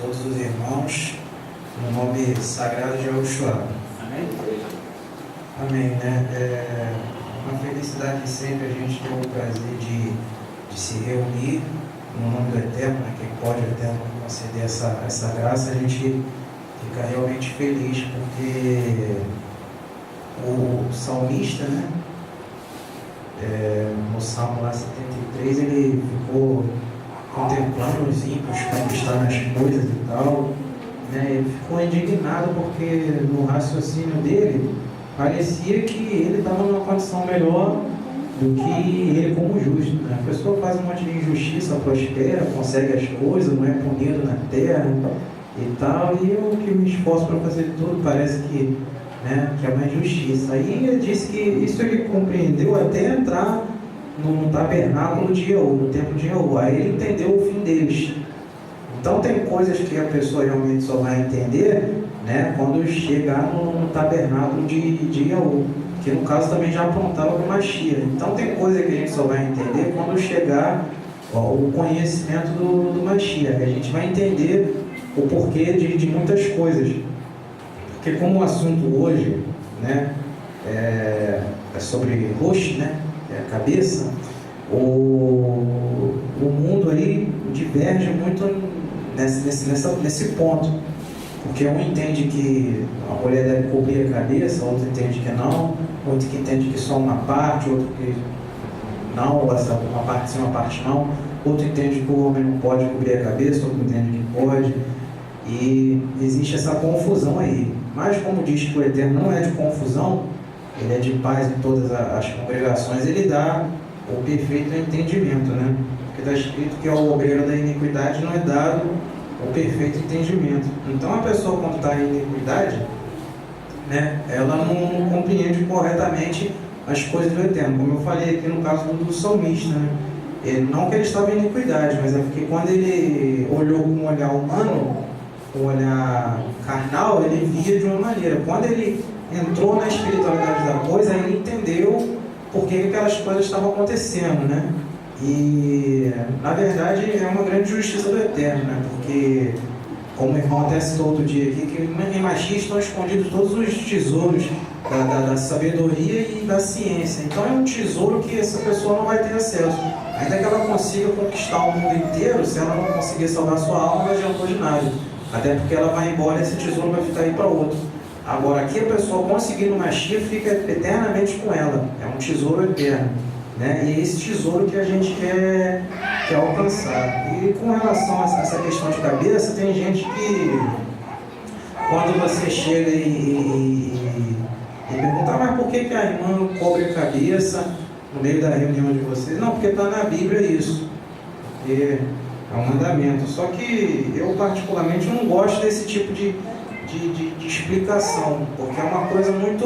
todos os irmãos, no nome sagrado de Yahushua. Amém? Amém, né? É uma felicidade sempre a gente ter o prazer de se reunir no nome do Eterno, né? Quem pode o Eterno conceder essa graça, a gente fica realmente feliz, porque o salmista, né? No Salmo lá 73, ele ficou contemplando os ímpios conquistando as coisas e tal, né? Ele ficou indignado porque no raciocínio dele parecia que ele estava numa condição melhor do que ele como justo, né? A pessoa faz um monte de injustiça, prospera, consegue as coisas, não é punido na terra e tal, e eu que me esforço para fazer tudo, parece que, né, que é uma injustiça. Aí ele disse que isso ele compreendeu até entrar no tabernáculo de Yahu, no templo de Yahu. Aí ele entendeu o fim deles. Então tem coisas que a pessoa realmente só vai entender, né, quando chegar no tabernáculo de Yahu, que no caso também já apontava para o Mashiach. Então tem coisa que a gente só vai entender quando chegar o conhecimento do Mashiach. A gente vai entender o porquê de muitas coisas. Porque como o assunto hoje, né, é sobre rosto, né, que é a cabeça, o mundo aí diverge muito nesse ponto. Porque um entende que a mulher deve cobrir a cabeça, outro entende que não, outro que entende que só uma parte, outro que não, uma parte sim, uma parte não, outro entende que o homem não pode cobrir a cabeça, outro entende que pode, e existe essa confusão aí. Mas como diz que o Eterno não é de confusão, ele é de paz em todas as congregações, ele dá o perfeito entendimento, né? Porque está escrito que ao obreiro da iniquidade não é dado o perfeito entendimento. Então a pessoa, quando está em iniquidade, né, ela não compreende corretamente as coisas do Eterno, como eu falei aqui no caso do salmista, né? Não que ele estava em iniquidade, mas é porque quando ele olhou com um olhar humano, com um olhar carnal, ele via de uma maneira. Quando ele entrou na espiritualidade da coisa, ele entendeu por que aquelas coisas estavam acontecendo, né? E, na verdade, é uma grande justiça do Eterno, né? Porque, como o irmão até citou outro dia aqui, que em Mashiach estão escondidos todos os tesouros da sabedoria e da ciência. Então, é um tesouro que essa pessoa não vai ter acesso. Ainda que ela consiga conquistar o mundo inteiro, se ela não conseguir salvar sua alma, não adiantou de nada. Até porque ela vai embora e esse tesouro vai ficar aí para outro. Agora, aqui a pessoa conseguindo Mashiach fica eternamente com ela. É um tesouro eterno, né? E é esse tesouro que a gente quer alcançar. E com relação a essa questão de cabeça, tem gente que, quando você chega e pergunta, mas por que a irmã cobre a cabeça no meio da reunião de vocês? Não, porque está na Bíblia isso. Porque é um mandamento. Só que eu, particularmente, não gosto desse tipo de explicação, porque é uma coisa muito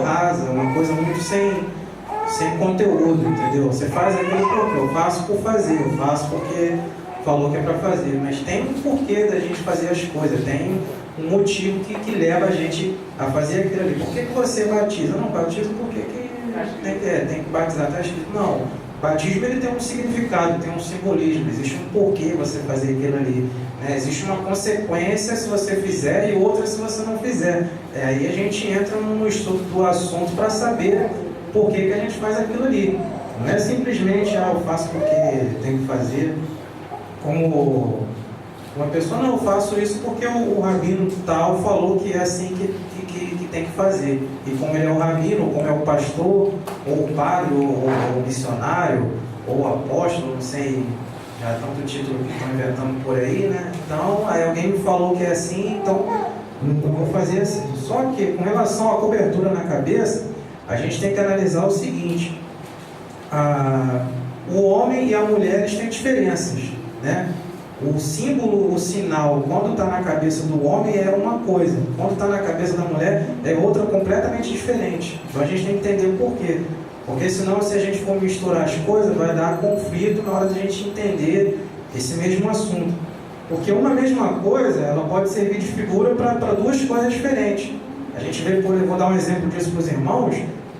rasa, uma coisa muito sem conteúdo, entendeu? Você faz aquilo porque eu faço por fazer, eu faço porque falou que é para fazer, mas tem um porquê da gente fazer as coisas, tem um motivo que leva a gente a fazer aquilo ali. Por que você batiza? Não, batiza porque tem que batizar, está escrito. Não, o batismo ele tem um significado, tem um simbolismo, existe um porquê você fazer aquilo ali, né? Existe uma consequência se você fizer e outra se você não fizer. Aí a gente entra no estudo do assunto para saber por que a gente faz aquilo ali. Não é simplesmente, eu faço porque tem que fazer, como uma pessoa, não, eu faço isso porque o rabino tal falou que é assim que tem que fazer. E como ele é o rabino, como é o pastor, ou o padre, ou o missionário, ou o apóstolo, não sei, já tanto título que estão inventando por aí, né? Então, aí alguém me falou que é assim, então eu vou fazer assim. Só que, com relação à cobertura na cabeça, a gente tem que analisar o seguinte: o homem e a mulher eles têm diferenças, né? O símbolo, o sinal, quando está na cabeça do homem é uma coisa, quando está na cabeça da mulher é outra completamente diferente. Então a gente tem que entender o porquê. Porque senão, se a gente for misturar as coisas, vai dar conflito na hora de a gente entender esse mesmo assunto. Porque uma mesma coisa, ela pode servir de figura para duas coisas diferentes. A gente vê, eu vou dar um exemplo disso para os irmãos,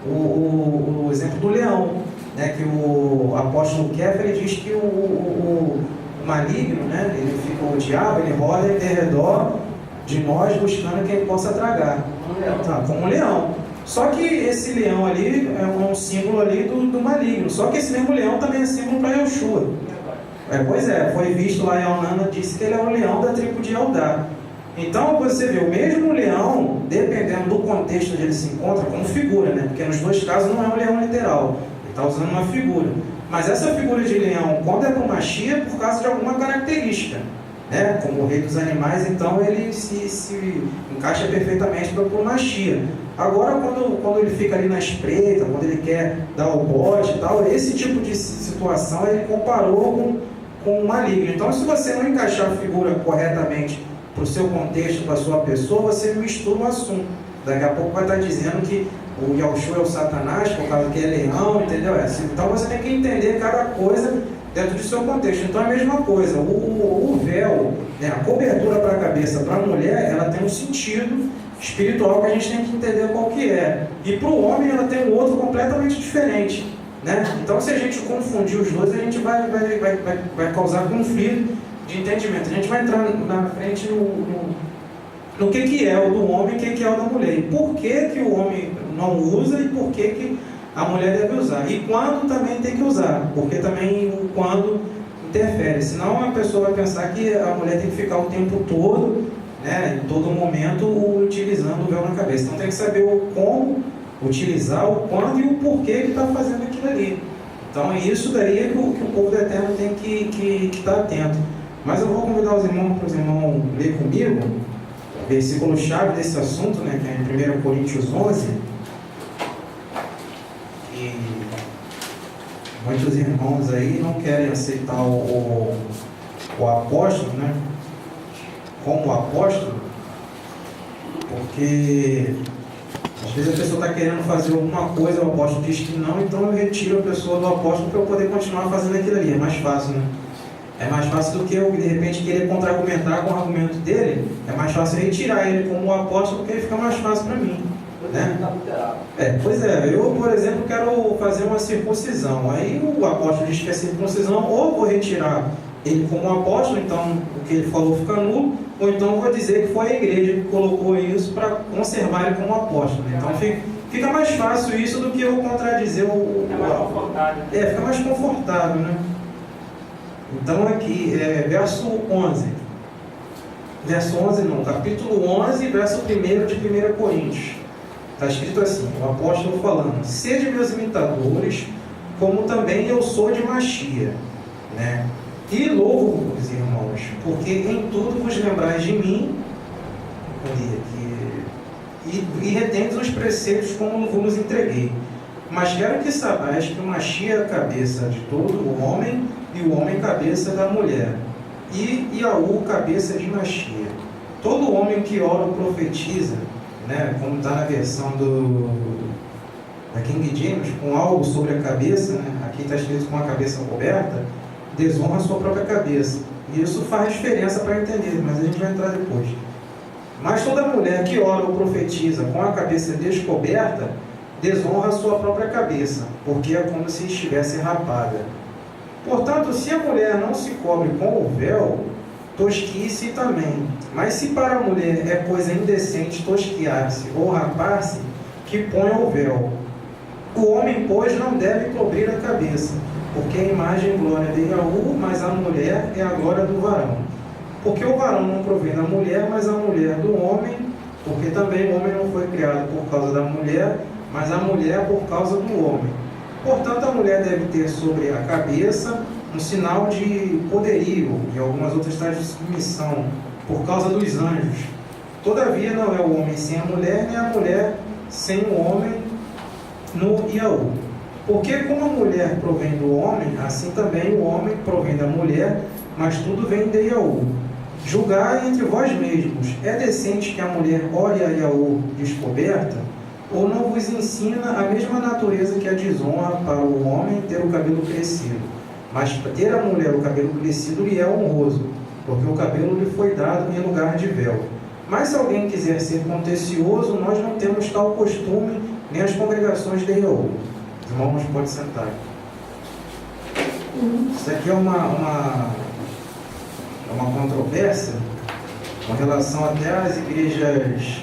o exemplo do leão, né? Que o apóstolo Kéfera diz que o o maligno, né? Ele fica, o diabo, ele roda em redor de nós buscando quem possa tragar. Tá, como um leão. Só que esse leão ali é um símbolo ali do maligno. Só que esse mesmo leão também é símbolo para Yoshua. Pois é, foi visto lá em Elnana, disse que ele é um leão da tribo de Eldá. Então você vê, o mesmo leão, dependendo do contexto onde ele se encontra, como figura, né? Porque nos dois casos não é um leão literal, ele está usando uma figura. Mas essa figura de leão, quando é para o Mashiach, é por causa de alguma característica, né? Como o rei dos animais, então ele se encaixa perfeitamente para o Mashiach. Agora, quando ele fica ali na espreita, quando ele quer dar o bote e tal, esse tipo de situação ele comparou com o maligno. Então, se você não encaixar a figura corretamente para o seu contexto, para a sua pessoa, você mistura o assunto. Daqui a pouco vai estar dizendo que o Yahushua é o Satanás, por causa que é leão, entendeu? Então você tem que entender cada coisa dentro do seu contexto. Então é a mesma coisa, o véu, né, a cobertura para a cabeça, para a mulher, ela tem um sentido espiritual que a gente tem que entender qual que é. E para o homem ela tem um outro completamente diferente, né? Então se a gente confundir os dois, a gente vai causar conflito de entendimento. A gente vai entrar na frente no que é o do homem e o que é o da mulher. E por que o homem não usa e por que a mulher deve usar. E quando também tem que usar, porque também o quando interfere. Senão a pessoa vai pensar que a mulher tem que ficar o tempo todo, né, em todo momento, utilizando o véu na cabeça. Então tem que saber o como utilizar, o quando e o porquê que está fazendo aquilo ali. Então é isso daí que o povo do Eterno tem que estar atento. Mas eu vou convidar os irmãos para os irmãos ler comigo o versículo-chave desse assunto, né, que é em 1 Coríntios 11. E muitos irmãos aí não querem aceitar o apóstolo, né, como apóstolo, porque às vezes a pessoa está querendo fazer alguma coisa, o apóstolo diz que não, então eu retiro a pessoa do apóstolo para eu poder continuar fazendo aquilo ali. É mais fácil, né? É mais fácil do que eu, de repente, querer contra-argumentar com o argumento dele. É mais fácil retirar ele como apóstolo, porque ele fica mais fácil para mim, né? Pois é, eu, por exemplo, quero fazer uma circuncisão. Aí o apóstolo diz que é circuncisão, ou vou retirar ele como apóstolo, então o que ele falou fica nulo, ou então vou dizer que foi a igreja que colocou isso para conservar ele como apóstolo. Então fica mais fácil isso do que eu contradizer o... É mais confortável. Fica mais confortável, né? Então aqui, verso 11. Verso 11 não, capítulo 11, verso 1 de 1 Coríntios. Está escrito assim, o apóstolo falando: sede meus imitadores, como também eu sou de Mashiach, né? E louvo-vos, irmãos, porque em tudo vos lembrais de mim, e retendes os preceitos como vos entreguei. Mas quero que saibais que o Mashiach é a cabeça de todo o homem, e o homem cabeça da mulher, e Yahu cabeça de Mashiach. Todo homem que ora ou profetiza, né, como está na versão da King James, com algo sobre a cabeça, né, aqui está escrito com a cabeça coberta, desonra a sua própria cabeça. E isso faz diferença para entender, mas a gente vai entrar depois. Mas toda mulher que ora ou profetiza com a cabeça descoberta, desonra a sua própria cabeça, porque é como se estivesse rapada. Portanto, se a mulher não se cobre com o véu, tosquie-se também. Mas se para a mulher é coisa indecente tosquiar-se ou rapar-se, que ponha o véu. O homem, pois, não deve cobrir a cabeça, porque a imagem e glória de Yahu, mas a mulher é a glória do varão. Porque o varão não provém da mulher, mas a mulher do homem, porque também o homem não foi criado por causa da mulher, mas a mulher por causa do homem. Portanto, a mulher deve ter sobre a cabeça um sinal de poderio, e algumas outras tais de submissão, por causa dos anjos. Todavia, não é o homem sem a mulher, nem a mulher sem o homem no Yahu. Porque como a mulher provém do homem, assim também o homem provém da mulher, mas tudo vem de Yahu. Julgai entre vós mesmos, é decente que a mulher ore a Yahu descoberta? Ou não vos ensina a mesma natureza que a desonra para o homem ter o cabelo crescido? Mas ter a mulher o cabelo crescido lhe é honroso, porque o cabelo lhe foi dado em lugar de véu. Mas se alguém quiser ser contencioso, nós não temos tal costume, nem as congregações de Yahu. Os irmãos podem sentar. Isso aqui é uma uma controvérsia com relação até às igrejas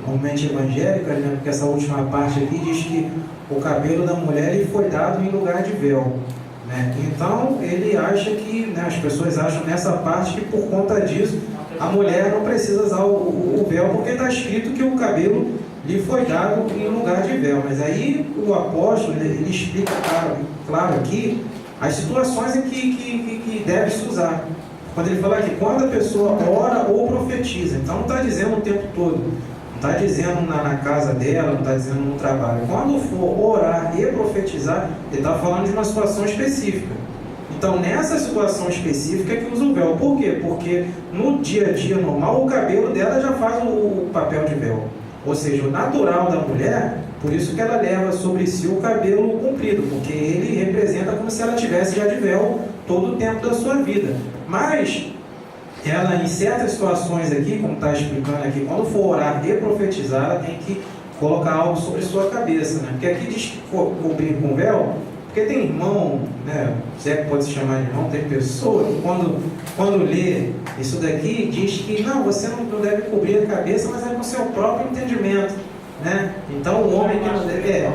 normalmente evangélicas, né? Porque essa última parte aqui diz que o cabelo da mulher ele foi dado em lugar de véu, né? Então ele acha que, né, as pessoas acham nessa parte que por conta disso a mulher não precisa usar o véu, porque está escrito que o cabelo lhe foi dado em lugar de véu. Mas aí o apóstolo ele explica claro aqui as situações em que deve se usar. Quando ele fala que quando a pessoa ora ou profetiza, então não está dizendo o tempo todo, não está dizendo na casa dela, não está dizendo no trabalho. Quando for orar e profetizar, ele está falando de uma situação específica. Então nessa situação específica é que usa o véu. Por quê? Porque no dia a dia normal o cabelo dela já faz o papel de véu. Ou seja, o natural da mulher, por isso que ela leva sobre si o cabelo comprido, porque ele representa como se ela tivesse já de véu todo o tempo da sua vida. Mas ela, em certas situações aqui, como está explicando aqui, quando for orar e profetizar, ela tem que colocar algo sobre sua cabeça, né? Porque aqui diz que cobrir com véu, porque tem irmão, né? Se é que pode se chamar de irmão, tem pessoa que quando lê isso daqui, diz que não, você não deve cobrir a cabeça, mas é com o seu próprio entendimento, né? Então o homem que não deve,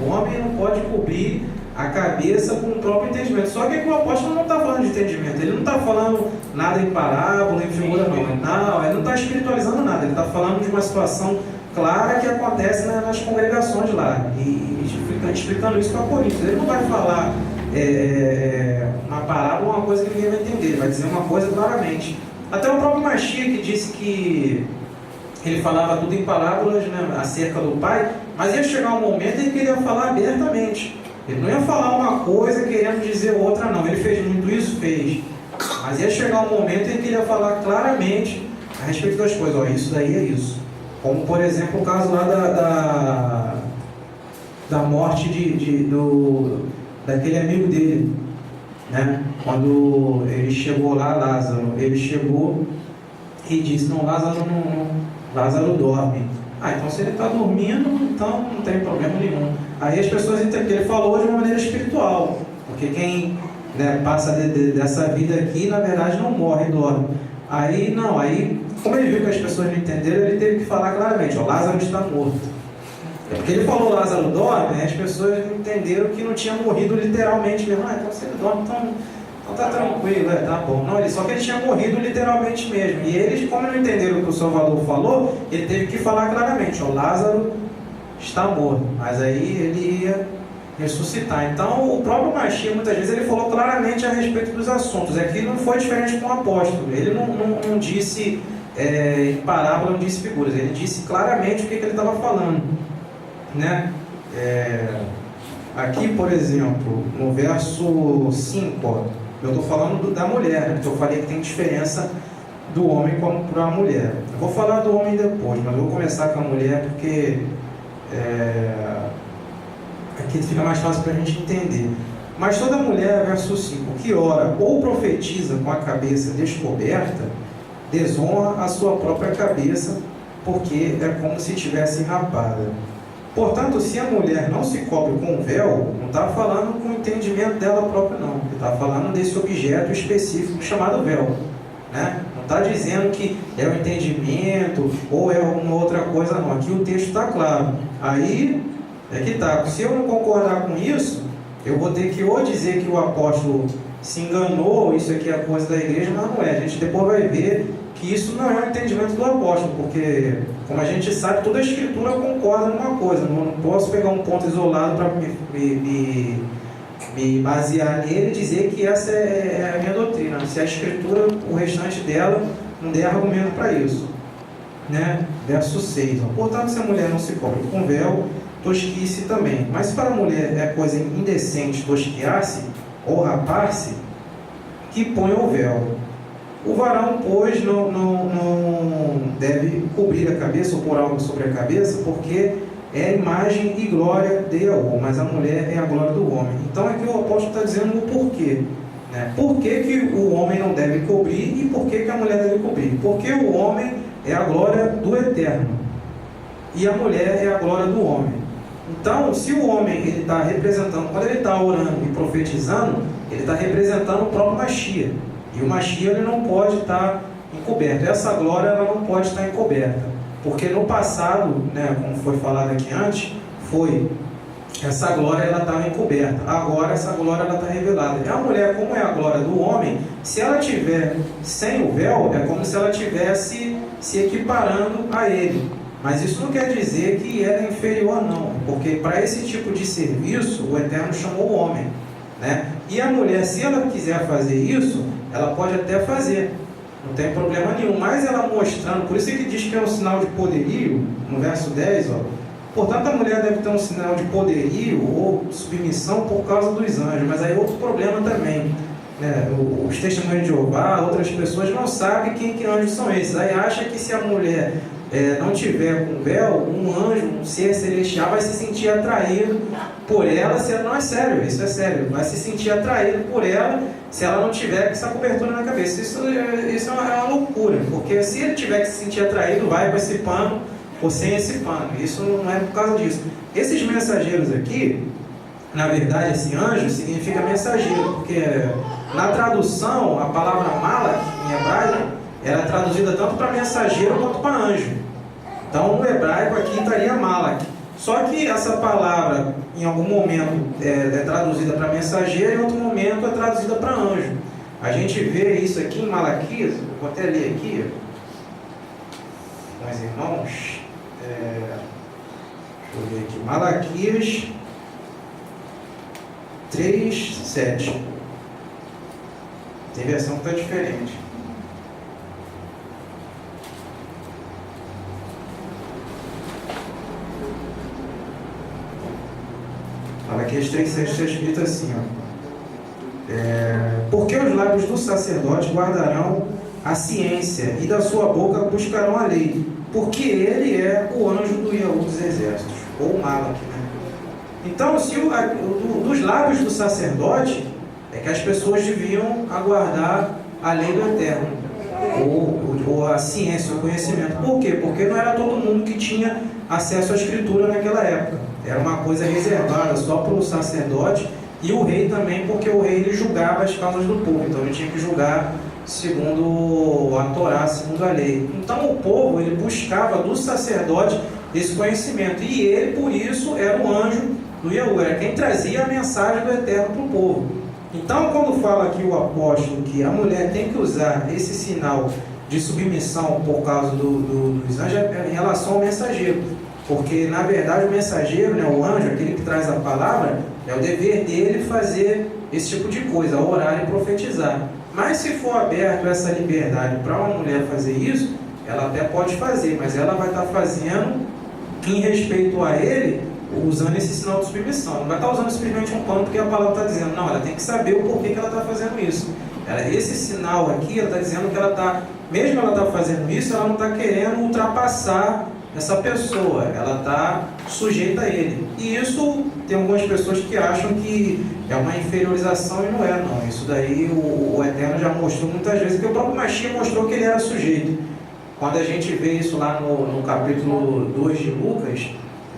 o homem não pode cobrir a cabeça com o próprio entendimento. Só que o apóstolo não está falando de entendimento, ele não está falando nada em parábola, em figura, não, ele não está espiritualizando nada, ele está falando de uma situação clara que acontece nas congregações lá, e explicando isso para Coríntios. Ele não vai falar uma parábola, uma coisa que ninguém vai entender, ele vai dizer uma coisa claramente. Até o próprio Machia, que disse que ele falava tudo em parábolas, né, acerca do Pai, mas ia chegar um momento em que ele ia falar abertamente. Ele não ia falar uma coisa querendo dizer outra, não. Ele fez muito isso? Fez. Mas ia chegar um momento em que ele ia falar claramente a respeito das coisas. Ó, isso daí é isso. Como, por exemplo, o caso lá da morte daquele amigo dele, né? Quando ele chegou lá, Lázaro, ele chegou e disse, não, Lázaro dorme. Então se ele está dormindo, então não tem problema nenhum. Aí as pessoas entendem que ele falou de uma maneira espiritual, porque quem, né, passa dessa vida aqui, na verdade não morre, dorme. Aí como ele viu que as pessoas não entenderam, ele teve que falar claramente, Lázaro está morto. Porque ele falou Lázaro dorme, as pessoas entenderam que não tinha morrido literalmente mesmo. Então se ele dorme, então tá tranquilo, tá bom. Não, só que ele tinha morrido literalmente mesmo. E eles, como não entenderam o que o Salvador falou, ele teve que falar claramente, Lázaro está morto. Mas aí ele ia ressuscitar. Então o próprio Machia, muitas vezes, ele falou claramente a respeito dos assuntos. Aqui não foi diferente com o apóstolo. Ele não disse em parábola, não disse figuras. Ele disse claramente o que ele estava falando, né? Aqui, por exemplo, no verso 5, eu estou falando da mulher, né? Porque eu falei que tem diferença do homem para a mulher. Eu vou falar do homem depois, mas eu vou começar com a mulher porque aqui fica mais fácil para a gente entender. Mas toda mulher, verso 5, que ora ou profetiza com a cabeça descoberta, desonra a sua própria cabeça, porque é como se tivesse rapada. Portanto, se a mulher não se cobre com o véu, não está falando com o entendimento dela própria, não. Ele está falando desse objeto específico chamado véu, né? Não está dizendo que é o entendimento ou é alguma outra coisa, não. Aqui o texto está claro. Aí é que está. Se eu não concordar com isso, eu vou ter que ou dizer que o apóstolo se enganou, isso aqui é coisa da igreja, mas não é. A gente depois vai ver que isso não é o entendimento do apóstolo, porque, como a gente sabe, toda a escritura concorda numa coisa. Não posso pegar um ponto isolado para me basear nele e dizer que essa é a minha doutrina. Se a escritura, o restante dela, não der argumento para isso, né? Verso 6. Portanto, se a mulher não se cobre com véu, tosquice também. Mas se para a mulher é coisa indecente tosquiar-se ou rapar-se, que ponha o véu. O varão, pois, não deve cobrir a cabeça ou pôr algo sobre a cabeça, porque é a imagem e glória de Yahweh, mas a mulher é a glória do homem. Então aqui o apóstolo está dizendo o porquê, né? Por que o homem não deve cobrir e por que a mulher deve cobrir? Porque o homem é a glória do Eterno e a mulher é a glória do homem. Então, se o homem ele está representando, quando ele está orando e profetizando, ele está representando o próprio Machia. E o Mashiach ele não pode estar encoberto. Essa glória ela não pode estar encoberta. Porque no passado, né, como foi falado aqui antes, essa glória ela estava encoberta. Agora essa glória ela está revelada. E a mulher, como é a glória do homem, se ela tiver sem o véu, é como se ela estivesse se equiparando a ele. Mas isso não quer dizer que ela é inferior, não. Porque para esse tipo de serviço, o Eterno chamou o homem, né? E a mulher, se ela quiser fazer isso, ela pode até fazer. Não tem problema nenhum. Mas ela mostrando, por isso que diz que é um sinal de poderio, no verso 10, ó. Portanto, a mulher deve ter um sinal de poderio ou submissão por causa dos anjos. Mas aí é outro problema também, né? Os testemunhos de Jeová, outras pessoas não sabem que anjos são esses. Aí acha que se a mulher não tiver com véu, um anjo, um ser celestial vai se sentir atraído por ela. Não é sério, isso é sério. Vai se sentir atraído por ela se ela não tiver com essa cobertura na cabeça. Isso é uma loucura, porque se ele tiver que se sentir atraído, vai com esse pano ou sem esse pano. Isso não é por causa disso. Esses mensageiros aqui, na verdade, esse anjo significa mensageiro, porque na tradução, a palavra malak, em hebraico, era traduzida tanto para mensageiro quanto para anjo. Então, no hebraico aqui estaria malak. Só que essa palavra, em algum momento, é traduzida para mensageiro e em outro momento é traduzida para anjo. A gente vê isso aqui em Malaquias, vou até ler aqui, com os irmãos. Deixa eu ver aqui, Malaquias 3:7. Tem versão que está diferente. Malaquias 3:7 está escrito assim, ó. Porque os lábios do sacerdote guardarão a ciência e da sua boca buscarão a lei, porque ele é o anjo do Yahweh dos exércitos, ou Malak, né? Então, se dos lábios do sacerdote é que as pessoas deviam aguardar a lei do Eterno, ou a ciência, o conhecimento. Por quê? Porque não era todo mundo que tinha acesso à escritura naquela época. Era uma coisa reservada só para o sacerdote e o rei também, porque o rei ele julgava as causas do povo. Então ele tinha que julgar segundo a Torá, segundo a lei. Então o povo ele buscava do sacerdote esse conhecimento. E ele, por isso, era o anjo do Yahweh, era quem trazia a mensagem do Eterno para o povo. Então, quando fala aqui o apóstolo que a mulher tem que usar esse sinal de submissão por causa dos anjos, é em relação ao mensageiro. Porque, na verdade, o mensageiro, né, o anjo, aquele que traz a palavra, é o dever dele fazer esse tipo de coisa, orar e profetizar. Mas se for aberto essa liberdade para uma mulher fazer isso, ela até pode fazer, mas ela vai estar fazendo em respeito a ele, usando esse sinal de submissão. Não vai estar usando simplesmente um pano porque a palavra está dizendo. Não, ela tem que saber o porquê que ela está fazendo isso. Esse sinal aqui, ela está dizendo que ela está, mesmo ela está fazendo isso, ela não está querendo ultrapassar essa pessoa, ela está sujeita a ele. E isso tem algumas pessoas que acham que é uma inferiorização e não é, não. Isso daí o Eterno já mostrou muitas vezes, que o próprio Mashiach mostrou que ele era sujeito. Quando a gente vê isso lá no capítulo 2 de Lucas,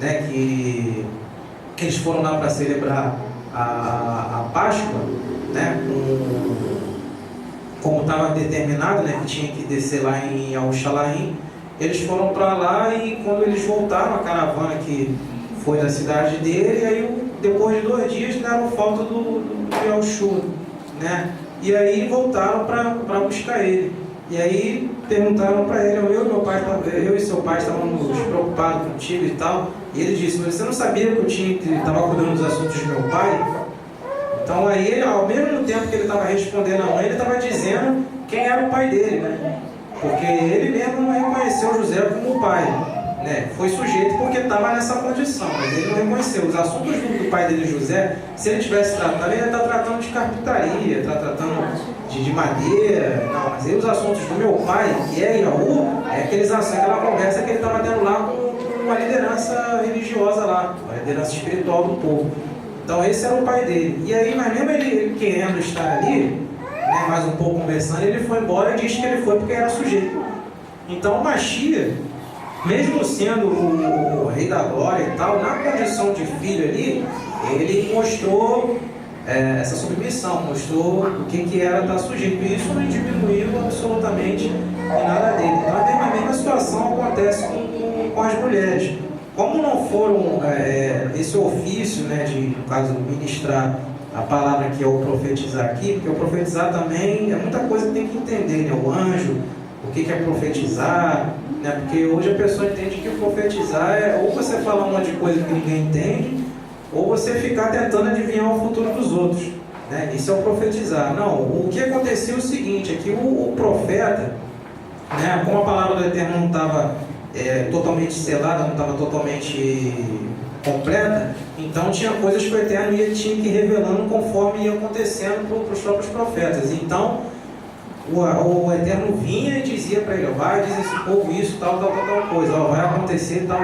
né, que eles foram lá para celebrar a Páscoa, né, como estava determinado, né, que tinha que descer lá em Al-Shalaim. Eles foram para lá e quando eles voltaram, a caravana que foi da cidade dele, e aí depois de 2 dias deram falta do Yahushua, né? E aí voltaram para buscar ele. E aí perguntaram para ele, eu e seu pai estávamos preocupados contigo e tal. E ele disse, mas você não sabia que eu estava cuidando dos assuntos do meu pai? Então aí, ele, ao mesmo tempo que ele estava respondendo a mãe, ele estava dizendo quem era o pai dele, né? Porque ele mesmo não reconheceu José como pai, né? Foi sujeito porque estava nessa condição, mas ele não reconheceu. Os assuntos do pai dele, José, se ele tivesse tratado, ele ia estar tratando de carpintaria, está tratando de madeira, não, mas aí os assuntos do meu pai, que é Yahu, é aquela conversa que ele estava tendo lá com uma liderança religiosa lá, uma liderança espiritual do povo. Então esse era o pai dele. E aí, mas mesmo ele querendo estar ali, né, mais um pouco conversando, ele foi embora e disse que ele foi porque era sujeito. Então o Mashiach, mesmo sendo o rei da glória e tal, na condição de filho ali, ele mostrou essa submissão, mostrou o que era estar sujeito. E isso não diminuiu absolutamente em nada dele. Então a mesma situação acontece com as mulheres. Como não foram esse ofício, né, de, no caso, ministrar a palavra que é o profetizar aqui, porque o profetizar também é muita coisa que tem que entender, né? O anjo, o que é profetizar, né? Porque hoje a pessoa entende que o profetizar é ou você falar um monte de coisa que ninguém entende, ou você ficar tentando adivinhar o futuro dos outros, né? Isso é o profetizar. Não, o que aconteceu é o seguinte, é que o profeta, né, como a palavra do Eterno não estava totalmente selada, não estava totalmente completa, então tinha coisas que o Eterno tinha que ir revelando conforme ia acontecendo para os próprios profetas. Então o Eterno vinha e dizia para ele: vai, diz esse povo isso, tal coisa, vai acontecer tal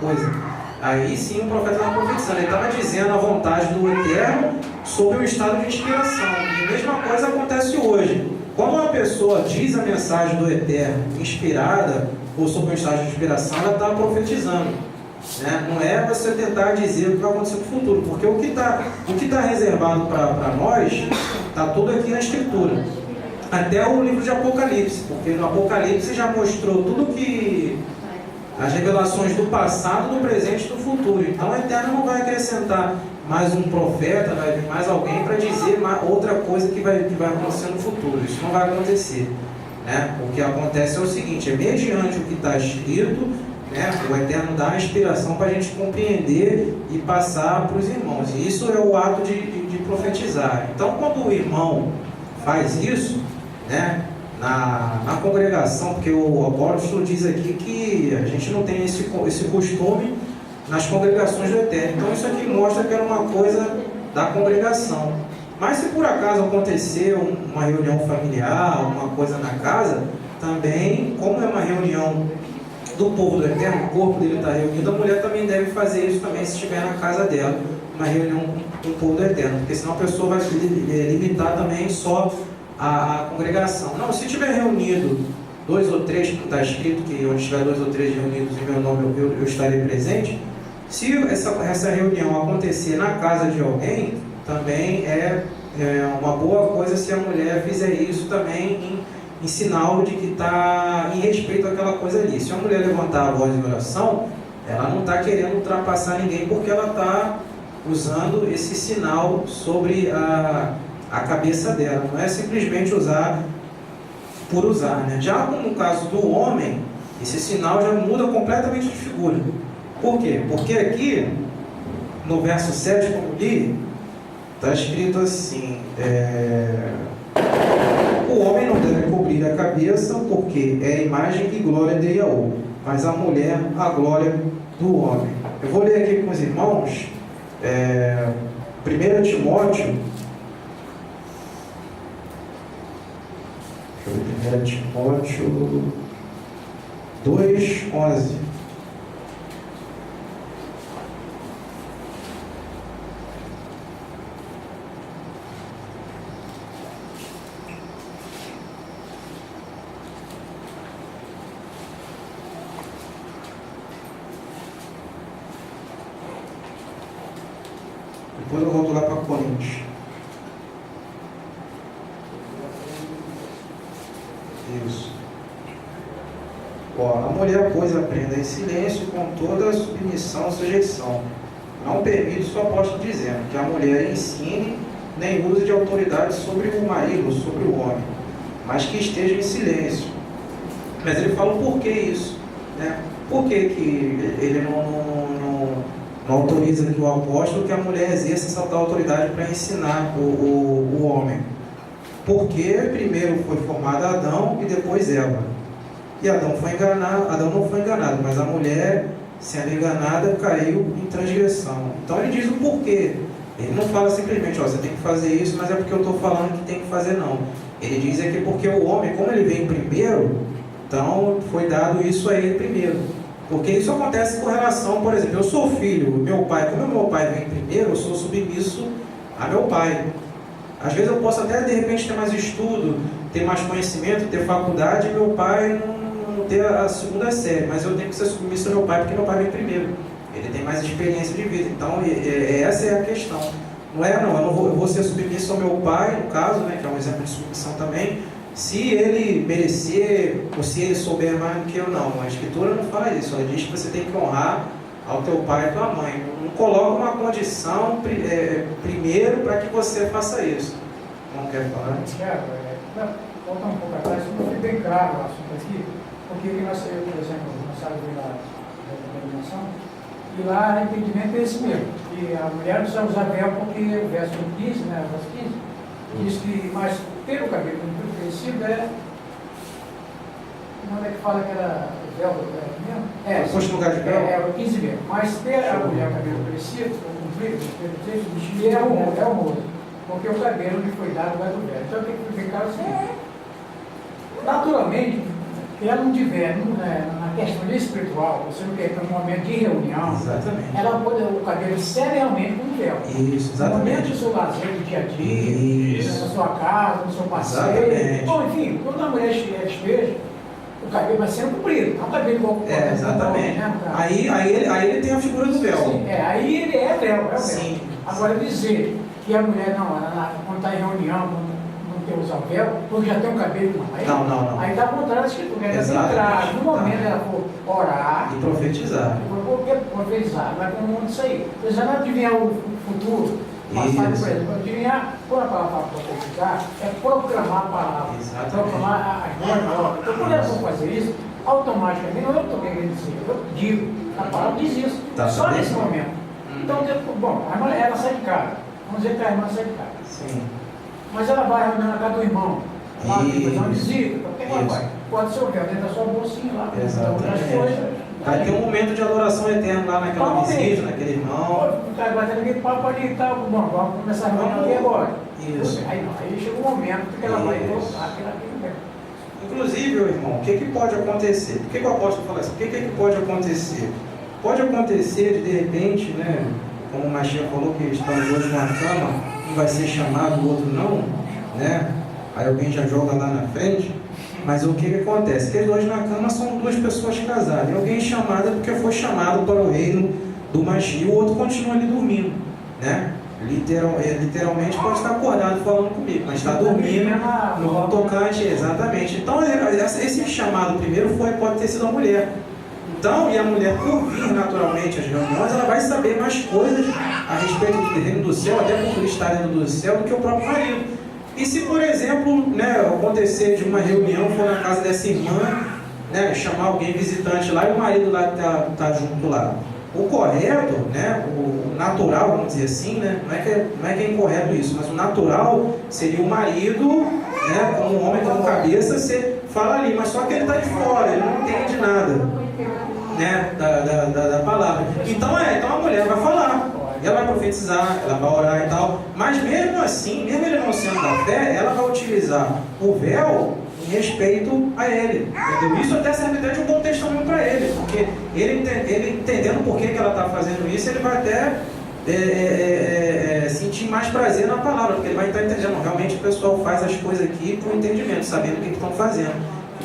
coisa. Aí sim o profeta estava profetizando, ele estava dizendo a vontade do Eterno sobre o estado de inspiração. E a mesma coisa acontece hoje. Quando uma pessoa diz a mensagem do Eterno inspirada ou sobre o estado de inspiração, ela está profetizando, né? Não é você tentar dizer o que vai acontecer no futuro, porque o que está reservado para nós está tudo aqui na Escritura, até o livro de Apocalipse, porque no Apocalipse já mostrou tudo que as revelações do passado, do presente e do futuro. Então o Eterno não vai acrescentar mais um profeta, vai vir mais alguém para dizer outra coisa que vai acontecer no futuro. Isso não vai acontecer, né? O que acontece é o seguinte: é mediante o que está escrito, né, o Eterno dá a inspiração para a gente compreender e passar para os irmãos. E isso é o ato de profetizar. Então, quando o irmão faz isso, né, na congregação, porque o apóstolo diz aqui que a gente não tem esse costume nas congregações do Eterno. Então, isso aqui mostra que era uma coisa da congregação. Mas se por acaso acontecer uma reunião familiar, uma coisa na casa, também, como é uma reunião do povo do Eterno, o corpo dele está reunido, a mulher também deve fazer isso também se estiver na casa dela, uma reunião com o povo do Eterno, porque senão a pessoa vai se limitar também só à congregação. Não, se tiver reunido 2 ou 3, como está escrito, que onde estiver 2 ou 3 reunidos em meu nome eu estarei presente, se essa reunião acontecer na casa de alguém, também é uma boa coisa se a mulher fizer isso também em sinal de que está em respeito àquela coisa ali. Se a mulher levantar a voz em oração, ela não está querendo ultrapassar ninguém, porque ela está usando esse sinal sobre a cabeça dela. Não é simplesmente usar por usar, né? Já no caso do homem, esse sinal já muda completamente de figura. Por quê? Porque aqui, no verso 7, como li, está escrito assim: o homem não deve cobrir a cabeça, porque é a imagem e glória de Yahweh, mas a mulher, a glória do homem. Eu vou ler aqui com os irmãos, 1 Timóteo, 1 Timóteo 2:11. Depois eu volto lá para Coríntios. Isso. A mulher, pois, aprenda em silêncio, com toda a submissão e sujeição. Não permite o apóstolo dizendo que a mulher ensine nem use de autoridade sobre o marido, sobre o homem, mas que esteja em silêncio. Mas ele fala o porquê isso, né? Por que ele não autoriza que o apóstolo, que a mulher exerça essa tal autoridade para ensinar o homem? Porque primeiro foi formado Adão e depois Eva. E Adão não foi enganado, mas a mulher, sendo enganada, caiu em transgressão. Então ele diz o porquê. Ele não fala simplesmente: você tem que fazer isso, mas é porque eu estou falando que tem que fazer, não. Ele diz aqui porque o homem, como ele vem primeiro, então foi dado isso a ele primeiro. Porque isso acontece com relação, por exemplo, eu sou filho, meu pai, como meu pai vem primeiro, eu sou submisso a meu pai. Às vezes eu posso até de repente ter mais estudo, ter mais conhecimento, ter faculdade, e meu pai não ter a segunda série, mas eu tenho que ser submisso ao meu pai porque meu pai vem primeiro. Ele tem mais experiência de vida. Então essa é a questão. eu vou ser submisso ao meu pai, no caso, né, que é um exemplo de submissão também, se ele merecer, ou se ele souber mais do que eu, não. A Escritura não fala isso, ela diz que você tem que honrar ao teu pai e à tua mãe. Não coloca uma condição primeiro para que você faça isso. Não quer falar? Quero, voltar um pouco atrás, não foi bem claro o assunto aqui, porque nós saímos, por exemplo, na sala da denominação, e lá o entendimento é esse mesmo, que a mulher não precisa usar véu porque o verso 15, né, o verso 15, diz que, mas ter o cabelo muito crescido não é que fala que era véu mesmo? Posto no lugar de véu? É o 15 mesmo, mas ter a mulher o cabelo crescido, ou comprido, é honroso, porque o cabelo lhe foi dado mais do véu. Então tem que ficar assim. Naturalmente, se ela não tiver na questão espiritual, você não quer ter um momento de reunião, exatamente, ela pode o cabelo seriamente com véu. Isso, exatamente. No momento do seu lazer do dia a dia, isso, na sua casa, no seu passeio. Exatamente. Bom, enfim, quando a mulher despeja, o cabelo vai sendo comprido, não o cabelo igual o exatamente. Né, aí ele tem a figura do véu. Sim, aí ele é véu, Sim. Agora dizer que a mulher quando está em reunião, não quer usar véu, porque já tem um cabelo, não. Aí está contrário à Escritura, ela tem que entrar, no momento ela for orar e profetizar. Profetizar, não é comum isso aí. Já não adivinhar o futuro, passado e presente. Adivinhar, quando a palavra fala profetizar, é proclamar a palavra, proclamar as boas novas. Então, quando ela for fazer isso, automaticamente, não é o que eu estou querendo dizer, eu digo, a palavra diz isso, só nesse momento. Então, bom, a mulher, ela sai de casa, vamos dizer que a irmã sai de casa. Sim. Mas ela vai na casa do irmão, lá tem que fazer uma visita, por que ela vai? Pode ser o véu dentro da sua bolsinha lá, exatamente. Vai ter um momento de adoração eterna lá naquela visita, naquele irmão. O cara vai ter aquele papo ali e tal, bom, vamos começar a reunião aqui agora. Isso. Aí chega um momento que ela vai colocar aquele véu. Inclusive, meu irmão, o que pode acontecer? Por que o apóstolo fala assim? O que pode acontecer? Pode acontecer de repente, né? Como o Machia falou, que estão dois numa cama, um vai ser chamado, o outro não, né? Aí alguém já joga lá na frente. Mas o que acontece? Que dois na cama são duas pessoas casadas. E alguém chamado é porque foi chamado para o reino do Machia, e o outro continua ali dormindo, né? Literalmente pode estar acordado falando comigo, mas está dormindo no tocante, exatamente. Então esse chamado primeiro pode ter sido a mulher. Então, e a mulher, por vir naturalmente às reuniões, ela vai saber mais coisas a respeito do reino do céu, até por estar dentro do céu, do que o próprio marido. E se, por exemplo, né, acontecer de uma reunião, for na casa dessa irmã, né, chamar alguém visitante lá e o marido lá tá junto lá. O correto, né, o natural, vamos dizer assim, né, não é que é incorreto isso, mas o natural seria o marido, né, como homem, como cabeça, você fala ali, mas só que ele está de fora, ele não entende nada, né, da palavra. Então a mulher vai falar, ela vai profetizar, ela vai orar e tal, mas mesmo assim, mesmo ele não sendo da fé, ela vai utilizar o véu em respeito a ele, entendeu? Isso até serve até de um bom testemunho para ele, porque ele entendendo por que ela está fazendo isso, ele vai até sentir mais prazer na palavra, porque ele vai estar entendendo, realmente o pessoal faz as coisas aqui com entendimento, sabendo o que estão fazendo.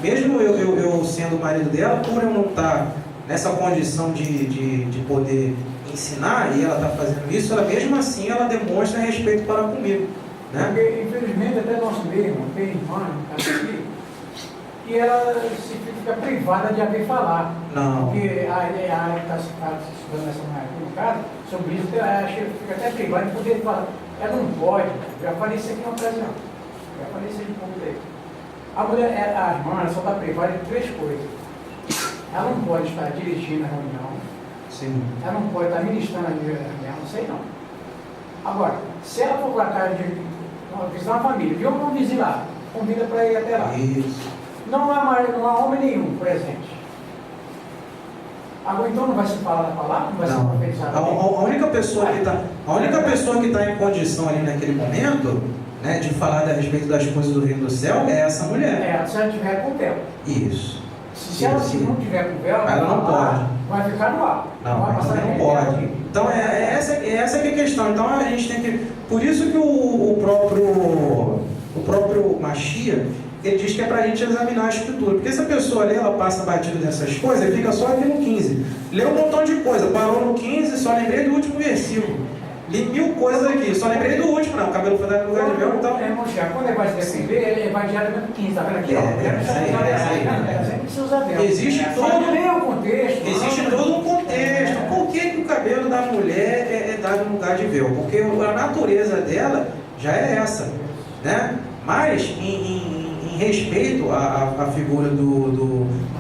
Mesmo eu sendo o marido dela, por eu não estar nessa condição de poder ensinar, e ela está fazendo isso, ela mesmo assim ela demonstra respeito para comigo, né? Porque infelizmente até nós mesmos tem irmã aqui, e ela fica privada de haver falar. Não. Porque a está estudando essa mulher aqui no caso, sobre isso, ela fica até privada de poder falar. Ela não pode, já falei isso aqui em uma ocasião, já falei isso aqui de pouco tempo. A mulher, a irmã, ela só está privada de três coisas. Ela não pode estar dirigindo a reunião. Sim. Ela não pode estar ministrando a reunião, não sei não. Agora, se ela for para casa visitar uma família, viu um vizinho lá, convida para ir até lá. Isso. Não há homem nenhum presente. Agora então não vai se falar da palavra, não vai se profetizar. A única pessoa que está em condição ali naquele momento, né, de falar a respeito das coisas do reino do céu é essa mulher. Se ela tiver com véu. Isso. Se ela não tiver com véu, ela não pode. Vai ficar no ar. Não pode. Então essa que é a questão. Então a gente tem que. Por isso que o próprio Machia, ele diz que é para a gente examinar a Escritura. Porque se a pessoa ali, ela passa batida nessas coisas, ele fica só aqui no 15. Leu um montão de coisa, parou no 15, só lembrei do último versículo. li 1000 coisas aqui, só lembrei do último, não. O cabelo foi dado no lugar de véu, então. Quando ele vai se defender, ele vai diariamente 15, tá vendo aqui? Sempre precisa usar véu. Existe todo um contexto. É. Por que o cabelo da mulher é dado no lugar de véu? Porque a natureza dela já é essa, né? Mas, em respeito à figura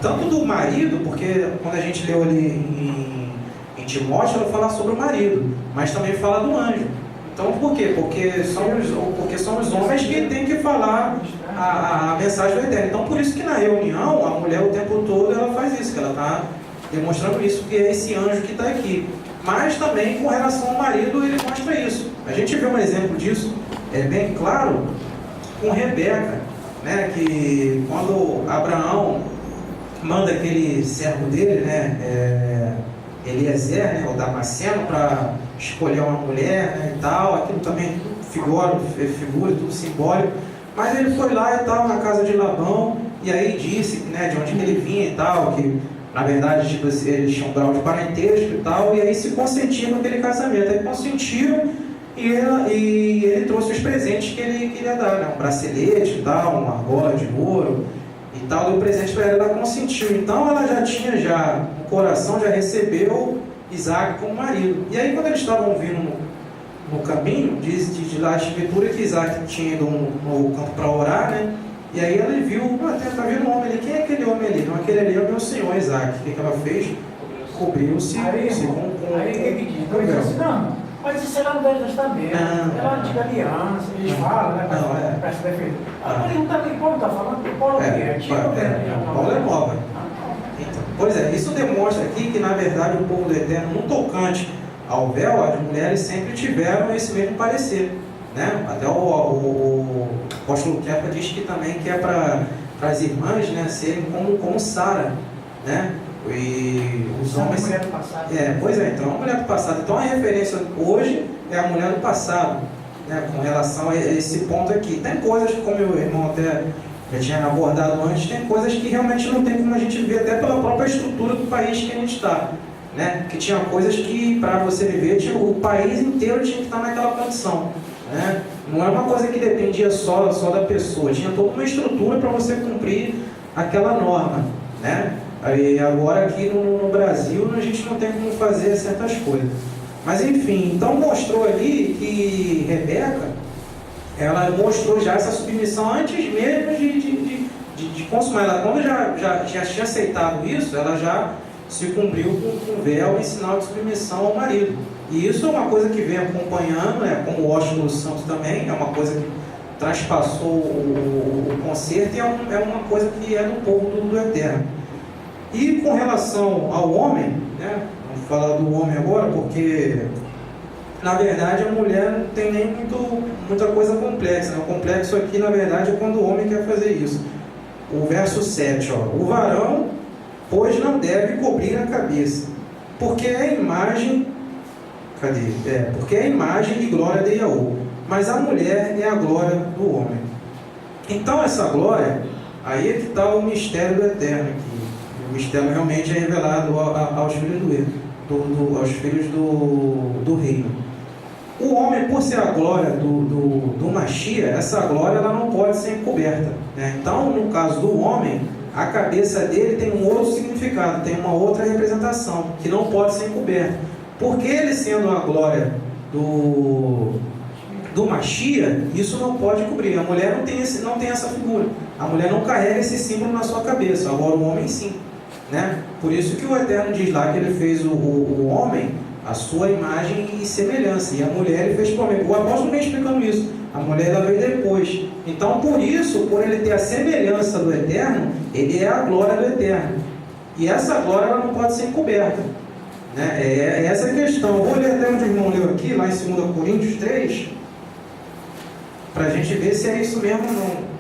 tanto do marido, porque quando a gente leu ali em Timóteo, ela fala sobre o marido, mas também fala do anjo. Então, por quê? Porque são os homens que têm que falar a mensagem do Eterno. Então, por isso que na reunião, a mulher o tempo todo ela faz isso, que ela está demonstrando isso, que é esse anjo que está aqui. Mas também com relação ao marido, ele mostra isso. A gente vê um exemplo disso, bem claro, com Rebeca, né? Que quando Abraão manda aquele servo dele, né? Eliezer, né? O Damasceno, para escolher uma mulher, né? E tal, aquilo também figura, tudo simbólico. Mas ele foi lá e tal, na casa de Labão, e aí disse, né, de onde ele vinha e tal, que na verdade tipo, eles tinham um grau de parentesco e tal, e aí se consentiram naquele casamento. Aí consentiram e ele trouxe os presentes que ele queria dar, né? Um bracelete e tal, uma argola de ouro e tal, deu presente para ela, ela consentiu. Então ela já tinha no coração, já recebeu Isaac como marido. E aí quando eles estavam vindo no caminho, diz lá a escritura que Isaac tinha ido no campo para orar, né? E aí ela viu, está vindo um homem ali, quem é aquele homem ali? Não, aquele ali é o meu senhor Isaac. O que ela fez? Cobriu-se com ele diz assim, não, mas isso era no Velho Testamento, era a antiga aliança, eles falam, né, para se defender. A pergunta que Paulo está falando, Paulo é antigo, Paulo é nova. Então, pois é, isso demonstra aqui que na verdade o povo do Eterno, no tocante ao véu, as mulheres sempre tiveram esse mesmo parecer, né? Até o apóstolo Kefa diz que também que é para as irmãs, né, serem como Sara, né? E os homens. Mulher do passado. Pois é, então a mulher do passado. Então a referência hoje é a mulher do passado, né, com relação a esse ponto aqui. Tem coisas, como o irmão até já tinha abordado antes, tem coisas que realmente não tem como a gente ver, até pela própria estrutura do país que a gente está. Né? Que tinha coisas que, para você viver, o país inteiro tinha que estar naquela condição. Né? Não é uma coisa que dependia só da pessoa, tinha toda uma estrutura para você cumprir aquela norma. Né? Aí, agora aqui no Brasil a gente não tem como fazer certas coisas. Mas enfim, então mostrou ali que Rebeca, ela mostrou já essa submissão antes mesmo de consumar. Ela, quando já tinha aceitado isso, ela já se cumpriu com o véu em sinal de submissão ao marido. E isso é uma coisa que vem acompanhando, né, como o Washington Santos também, é uma coisa que transpassou o concerto e é uma coisa que é do povo do Eterno. E com relação ao homem, né, vamos falar do homem agora, porque na verdade a mulher não tem nem muita coisa complexa. Né? O complexo aqui, na verdade, é quando o homem quer fazer isso. O verso 7, ó, o varão, pois não deve cobrir a cabeça, porque é a imagem, porque é a imagem e glória de Yahweh, mas a mulher é a glória do homem. Então essa glória, aí é que está o mistério do Eterno aqui. O mistério realmente é revelado aos filhos do reino. O homem, por ser a glória do Machia, essa glória ela não pode ser encoberta. Né? Então, no caso do homem, a cabeça dele tem um outro significado, tem uma outra representação, que não pode ser encoberta. Porque ele sendo a glória do Machia, isso não pode cobrir. A mulher não tem essa figura. A mulher não carrega esse símbolo na sua cabeça, agora o homem sim. Né? Por isso que o Eterno diz lá que ele fez o homem a sua imagem e semelhança, e a mulher ele fez por mim. O apóstolo vem explicando isso. A mulher ela veio depois. Então, por isso, por ele ter a semelhança do Eterno, ele é a glória do Eterno. E essa glória ela não pode ser encoberta. Né? É essa a questão. Vou ler até onde o irmão leu aqui, lá em 2 Coríntios 3, para a gente ver se é isso mesmo ou não.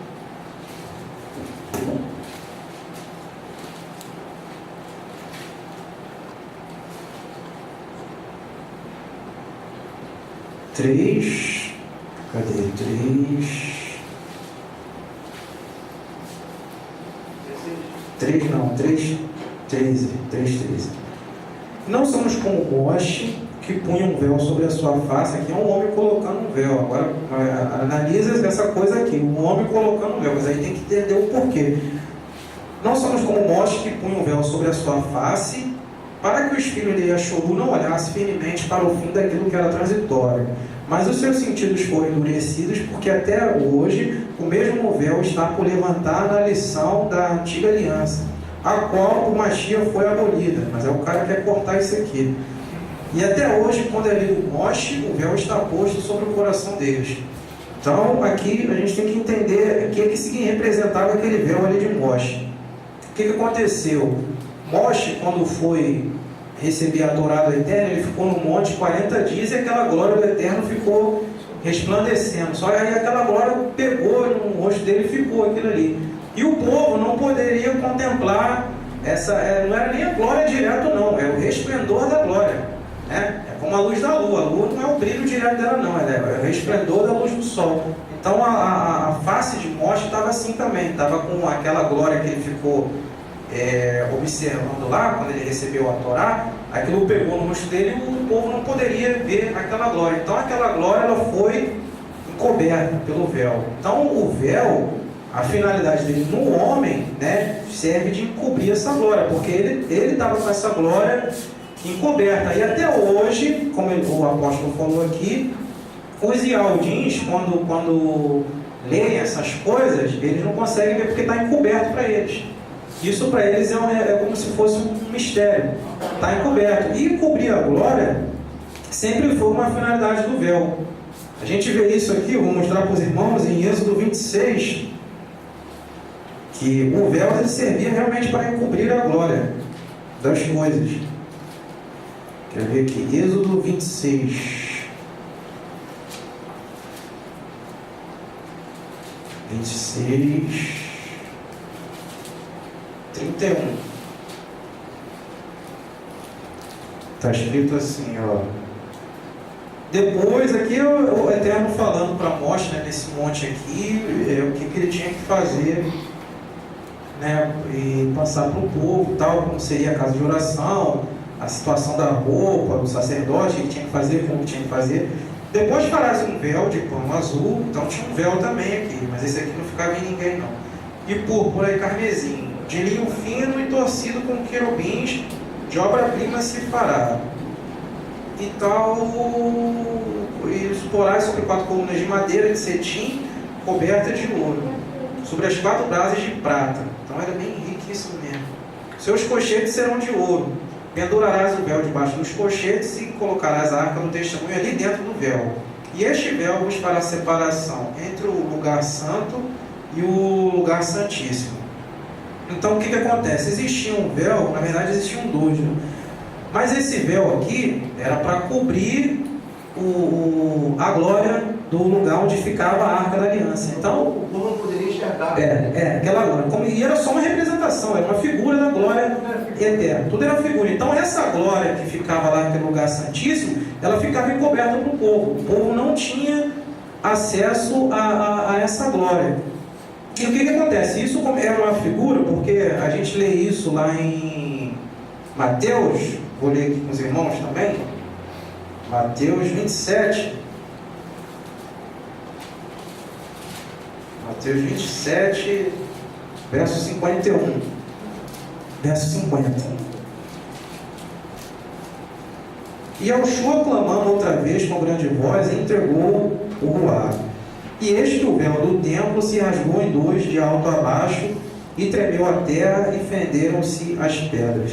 Cadê? 3:13. Não somos como Moche, que punha um véu sobre a sua face. Aqui é um homem colocando um véu. Agora, analisa essa coisa aqui, um homem colocando um véu, mas aí tem que entender o porquê. Não somos como Moshe, que punha um véu sobre a sua face, para que os filhos de Yashoru não olhassem firmemente para o fim daquilo que era transitório. Mas os seus sentidos foram endurecidos, porque até hoje o mesmo véu está por levantar na lição da antiga aliança, a qual o Mashiach foi abolida. Mas é o cara que quer cortar isso aqui. E até hoje, quando é lido Moshe, o véu está posto sobre o coração deles. Então, aqui a gente tem que entender o que representava aquele véu ali de Moshe. O que aconteceu? Moshe, quando foi receber a Torá do Eterno, ele ficou no monte 40 dias e aquela glória do Eterno ficou resplandecendo. Só aí aquela glória pegou no rosto dele e ficou aquilo ali. E o povo não poderia contemplar não era nem a glória direto não, é o resplendor da glória. É como a luz da lua. A lua não é o brilho direto dela não, é o resplendor da luz do sol. Então a face de Moshe estava assim também, estava com aquela glória que ele ficou observando lá, quando ele recebeu a Torá, aquilo pegou no rosto dele e o povo não poderia ver aquela glória. Então aquela glória ela foi encoberta pelo véu. Então o véu, a finalidade dele no homem, né, serve de encobrir essa glória, porque ele estava com essa glória encoberta. E até hoje, como o apóstolo falou aqui, os Ialdins, quando leem essas coisas, eles não conseguem ver porque está encoberto para eles. Isso para eles é como se fosse um mistério, está encoberto. E cobrir a glória sempre foi uma finalidade do véu. A gente vê isso aqui, eu vou mostrar para os irmãos em Êxodo 26, que o véu ele servia realmente para encobrir a glória das coisas. Quer ver aqui, Êxodo 26. 26, 31. Está escrito assim, ó. Depois aqui o Eterno falando para Moshe, né, nesse monte aqui, o que ele tinha que fazer, né, e passar para o povo, tal, como seria a casa de oração, a situação da roupa, do sacerdote, que tinha que fazer, como tinha que fazer. Depois farás um véu de pano azul, então tinha um véu também aqui, mas esse aqui não ficava em ninguém não. E púrpura e carmesim, de linho fino e torcido com querubins, de obra-prima se fará. E tal, e os porais sobre 4 colunas de madeira de cetim, coberta de ouro, sobre as 4 brasas de prata. Então era bem riquíssimo mesmo. Seus cochetes serão de ouro. Pendurarás o véu debaixo dos cochetes e colocarás a arca do testemunho ali dentro do véu. E este véu vos fará separação entre o lugar santo e o lugar santíssimo. Então o que acontece? Existia um véu, na verdade existiam dois, né? Mas esse véu aqui era para cobrir a glória do lugar onde ficava a Arca da Aliança. Então, o povo não poderia enxergar. Aquela glória. E era só uma representação, era uma figura da glória eterna. Tudo era figura. Então, essa glória que ficava lá naquele lugar santíssimo, ela ficava encoberta para o povo. O povo não tinha acesso a essa glória. E o que acontece? Isso era uma figura, porque a gente lê isso lá em Mateus, vou ler aqui com os irmãos também, Mateus 27. Mateus 27, verso 51. Verso 50. E Yoshua, clamando outra vez com grande voz, entregou o ruá. E eis que o véu do templo se rasgou em dois, de alto a baixo, e tremeu a terra, e fenderam-se as pedras.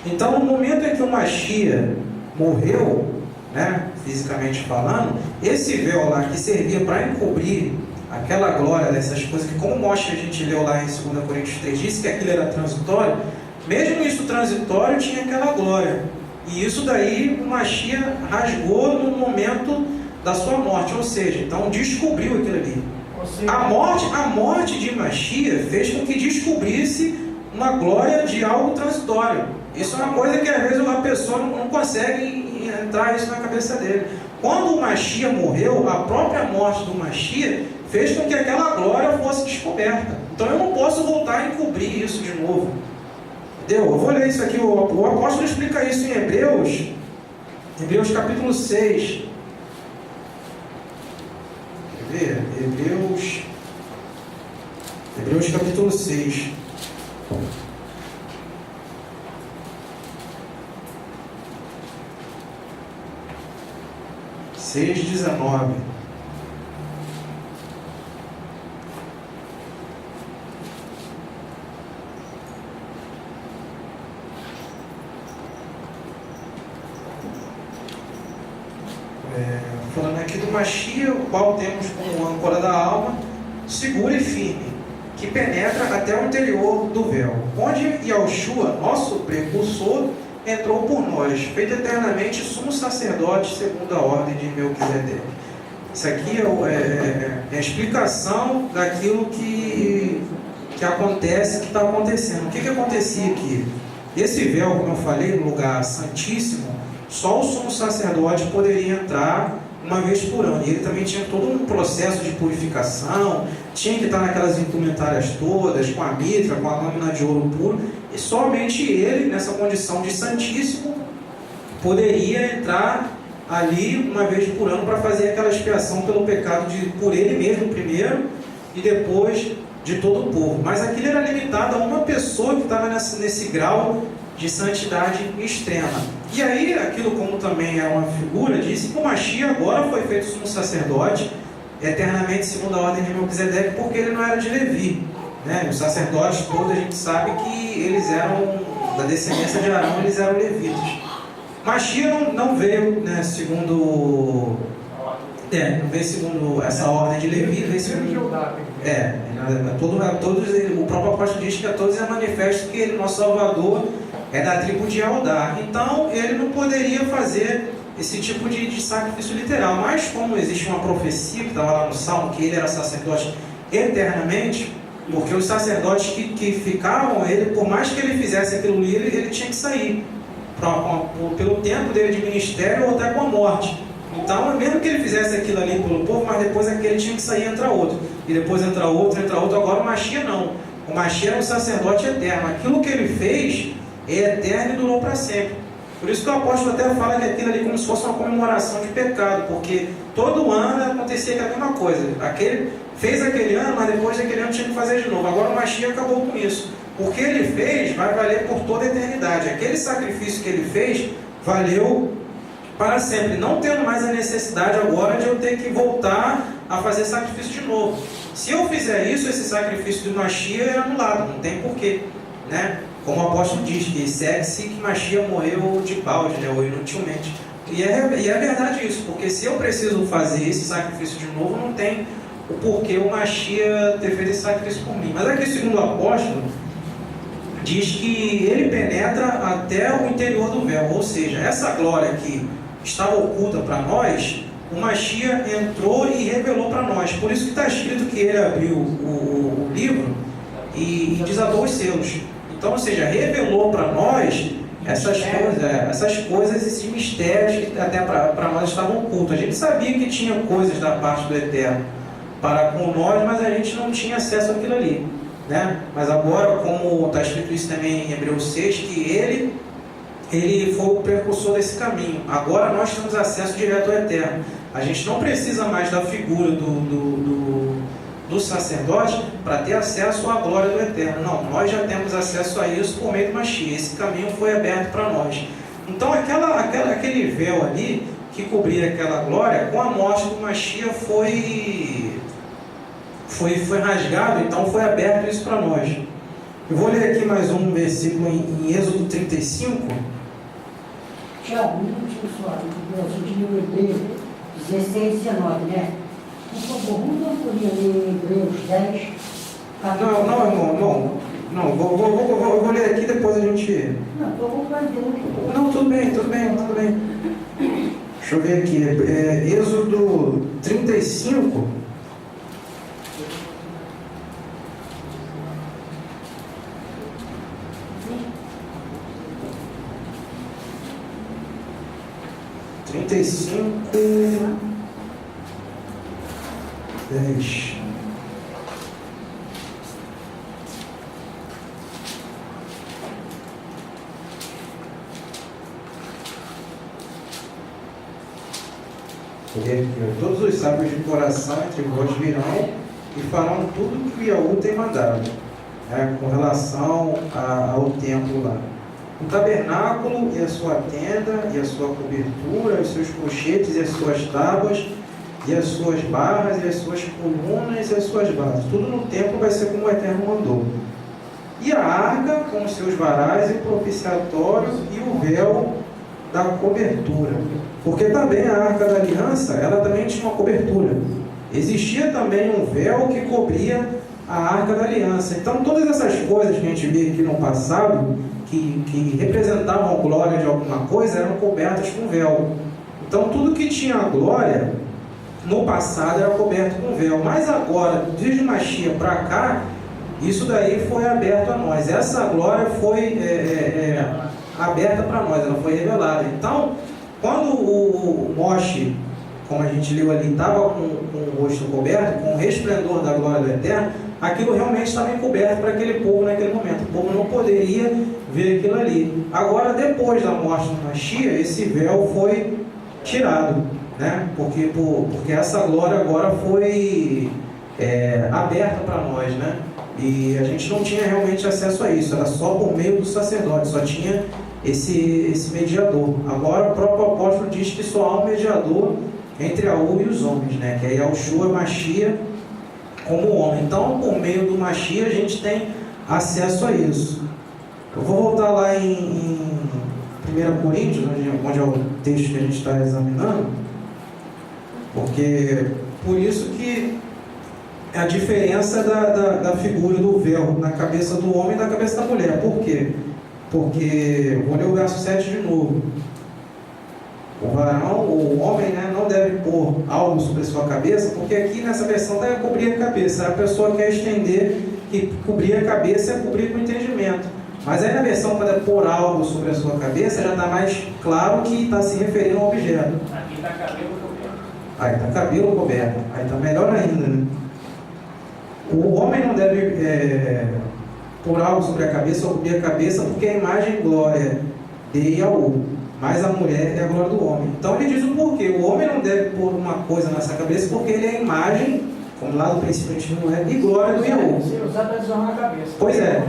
Então, no momento em que o Mashiach morreu, né, fisicamente falando, esse véu lá que servia para encobrir aquela glória dessas coisas, que como mostra a gente leu lá em 2 Coríntios 3, disse que aquilo era transitório, mesmo isso transitório tinha aquela glória. E isso daí o Mashiach rasgou no momento da sua morte, ou seja, então descobriu aquilo ali. A morte de Mashiach fez com que descobrisse uma glória de algo transitório. Isso é uma coisa que às vezes a pessoa não consegue entrar isso na cabeça dele. Quando o Mashiach morreu, a própria morte do Mashiach fez com que aquela glória fosse descoberta. Então eu não posso voltar a encobrir isso de novo. Entendeu? Eu vou ler isso aqui, o apóstolo explica isso em Hebreus Hebreus capítulo 6. Quer ver? Hebreus capítulo 6. Seis, 19. Falando aqui do Mashiach, o qual temos como âncora da alma, segura e firme, que penetra até o interior do véu, onde Yahushua, nosso precursor, entrou por nós, feito eternamente sumo sacerdote segundo a ordem de Melquisedeque. Isso aqui é a explicação daquilo que acontece, que está acontecendo. O que acontecia aqui? Esse véu, como eu falei, no lugar santíssimo, só o sumo sacerdote poderia entrar uma vez por ano. E ele também tinha todo um processo de purificação, tinha que estar naquelas indumentárias todas, com a mitra, com a lâmina de ouro puro, e somente ele, nessa condição de santíssimo, poderia entrar ali uma vez por ano para fazer aquela expiação pelo pecado por ele mesmo primeiro e depois de todo o povo. Mas aquilo era limitado a uma pessoa que estava nesse grau de santidade extrema. E aí, aquilo como também é uma figura, disse que o Mashiach agora foi feito sumo sacerdote eternamente segundo a ordem de Melquisedeque, porque ele não era de Levi, né? Os sacerdotes todos, a gente sabe que eles eram da descendência de Arão, eles eram levitas. Mashiach não veio, né, segundo essa ordem de Levi, veio segundo o próprio apóstolo diz que a todos é manifesto que ele, nosso Salvador, é da tribo de Eudá. Então ele não poderia fazer esse tipo de sacrifício literal, mas como existe uma profecia que estava lá no Salmo, que ele era sacerdote eternamente, porque os sacerdotes que ficavam, ele, por mais que ele fizesse aquilo ali, ele tinha que sair pelo tempo dele de ministério ou até com a morte. Então, mesmo que ele fizesse aquilo ali pelo povo, mas depois aquele tinha que sair e entrar outro, e depois entra outro. Agora o Mashiach não, o Mashiach é um sacerdote eterno. Aquilo que ele fez é eterno e durou para sempre. Por isso que o apóstolo até fala que aquilo ali é como se fosse uma comemoração de pecado, porque todo ano acontecia a mesma coisa. Fez aquele ano, mas depois daquele ano tinha que fazer de novo. Agora o Mashiach acabou com isso. O que ele fez vai valer por toda a eternidade. Aquele sacrifício que ele fez valeu para sempre, não tendo mais a necessidade agora de eu ter que voltar a fazer sacrifício de novo. Se eu fizer isso, esse sacrifício do Mashiach é anulado, não tem porquê, né? Como o apóstolo diz, que segue-se que Mashiach morreu de balde, né, ou inutilmente. E é verdade isso, porque se eu preciso fazer esse sacrifício de novo, não tem o porquê o Mashiach ter feito esse sacrifício por mim. Mas aqui, segundo o apóstolo, diz que ele penetra até o interior do véu, ou seja, essa glória que estava oculta para nós, o Mashiach entrou e revelou para nós. Por isso que está escrito que ele abriu o livro e desatou os selos. Então, ou seja, revelou para nós essas coisas, esses mistérios que até para nós estavam ocultos. A gente sabia que tinha coisas da parte do Eterno para com nós, mas a gente não tinha acesso àquilo ali, né? Mas agora, como está escrito isso também em Hebreus 6, que ele foi o precursor desse caminho. Agora nós temos acesso direto ao Eterno. A gente não precisa mais da figura do sacerdote para ter acesso à glória do Eterno. Não, nós já temos acesso a isso por meio do Mashiach. Esse caminho foi aberto para nós. Então aquele véu ali que cobria aquela glória, com a morte do Mashiach foi rasgado, então foi aberto isso para nós. Eu vou ler aqui mais um versículo em Êxodo 35. Tiago, um minutinho só, eu tinha o Hebreus 16 e 19, né? Por favor, vamos podia ler Hebreus 10. Não, eu vou ler aqui, depois a gente... Não, eu vou fazer um. Não, tudo bem. Deixa eu ver aqui, Êxodo 35. Dez. Porque todos os sábios de coração entre vós virão e farão tudo que Yahu tem mandado, né, com relação ao templo lá. O tabernáculo e a sua tenda, e a sua cobertura, os seus colchetes e as suas tábuas, e as suas barras, e as suas colunas, e as suas bases. Tudo no templo vai ser como o Eterno mandou. E a arca com os seus varais, e o propiciatório, e o véu da cobertura. Porque também a arca da aliança, ela também tinha uma cobertura. Existia também um véu que cobria a arca da aliança. Então todas essas coisas que a gente vê aqui no passado, que representavam a glória de alguma coisa, eram cobertas com véu. Então tudo que tinha glória no passado era coberto com véu. Mas agora, desde Mashiach para cá, isso daí foi aberto a nós. Essa glória foi aberta para nós, ela foi revelada. Então, quando o Moshe, como a gente leu ali, estava com o rosto coberto, com o resplendor da glória do Eterno, aquilo realmente estava encoberto para aquele povo naquele momento. O povo não poderia ver aquilo ali. Agora, depois da morte do Mashiach, esse véu foi tirado, né? Porque essa glória agora foi aberta para nós, né? E a gente não tinha realmente acesso a isso, era só por meio do sacerdote, só tinha esse mediador. Agora o próprio apóstolo diz que só há um mediador entre Yahu e os homens, né? Que é Yahushua Mashiach como homem. Então, por meio do Mashiach, a gente tem acesso a isso. Eu vou voltar lá em 1 Coríntios, onde é o texto que a gente está examinando, porque por isso que a diferença da figura do véu na cabeça do homem e na cabeça da mulher. Por quê? Porque, vou ler o verso 7 de novo. O varão, o homem, né, não deve pôr algo sobre a sua cabeça, porque aqui nessa versão deve cobrir a cabeça. A pessoa quer estender que cobrir a cabeça é cobrir com entendimento. Mas aí na versão, quando é pôr algo sobre a sua cabeça, já está mais claro que está se referindo ao objeto. Aqui está cabelo coberto. Aí está cabelo coberto. Aí está melhor ainda, né? O homem não deve pôr algo sobre a cabeça ou cobrir a cabeça, porque a imagem e glória de Yahu, mas a mulher é a glória do homem. Então ele diz o porquê. O homem não deve pôr uma coisa nessa cabeça, porque ele é a imagem, como lá no princípio a gente não é, e glória do Yahu. Se usar para desonrar a cabeça. Pois é,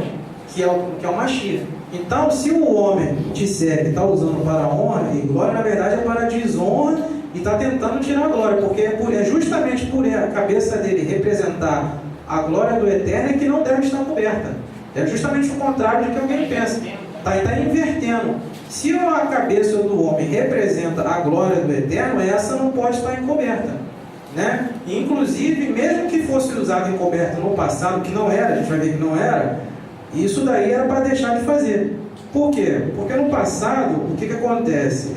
que é o Mashiach. Então, se o homem disser que está usando para honra e glória, na verdade é para desonra e está tentando tirar a glória, porque é justamente por a cabeça dele representar a glória do Eterno que não deve estar coberta. É justamente o contrário do que alguém pensa. Está invertendo. Se a cabeça do homem representa a glória do Eterno, essa não pode estar encoberta, né? Inclusive, mesmo que fosse usado encoberta no passado, que não era, a gente vai ver que não era, isso daí era para deixar de fazer. Por quê? Porque no passado, o que acontece?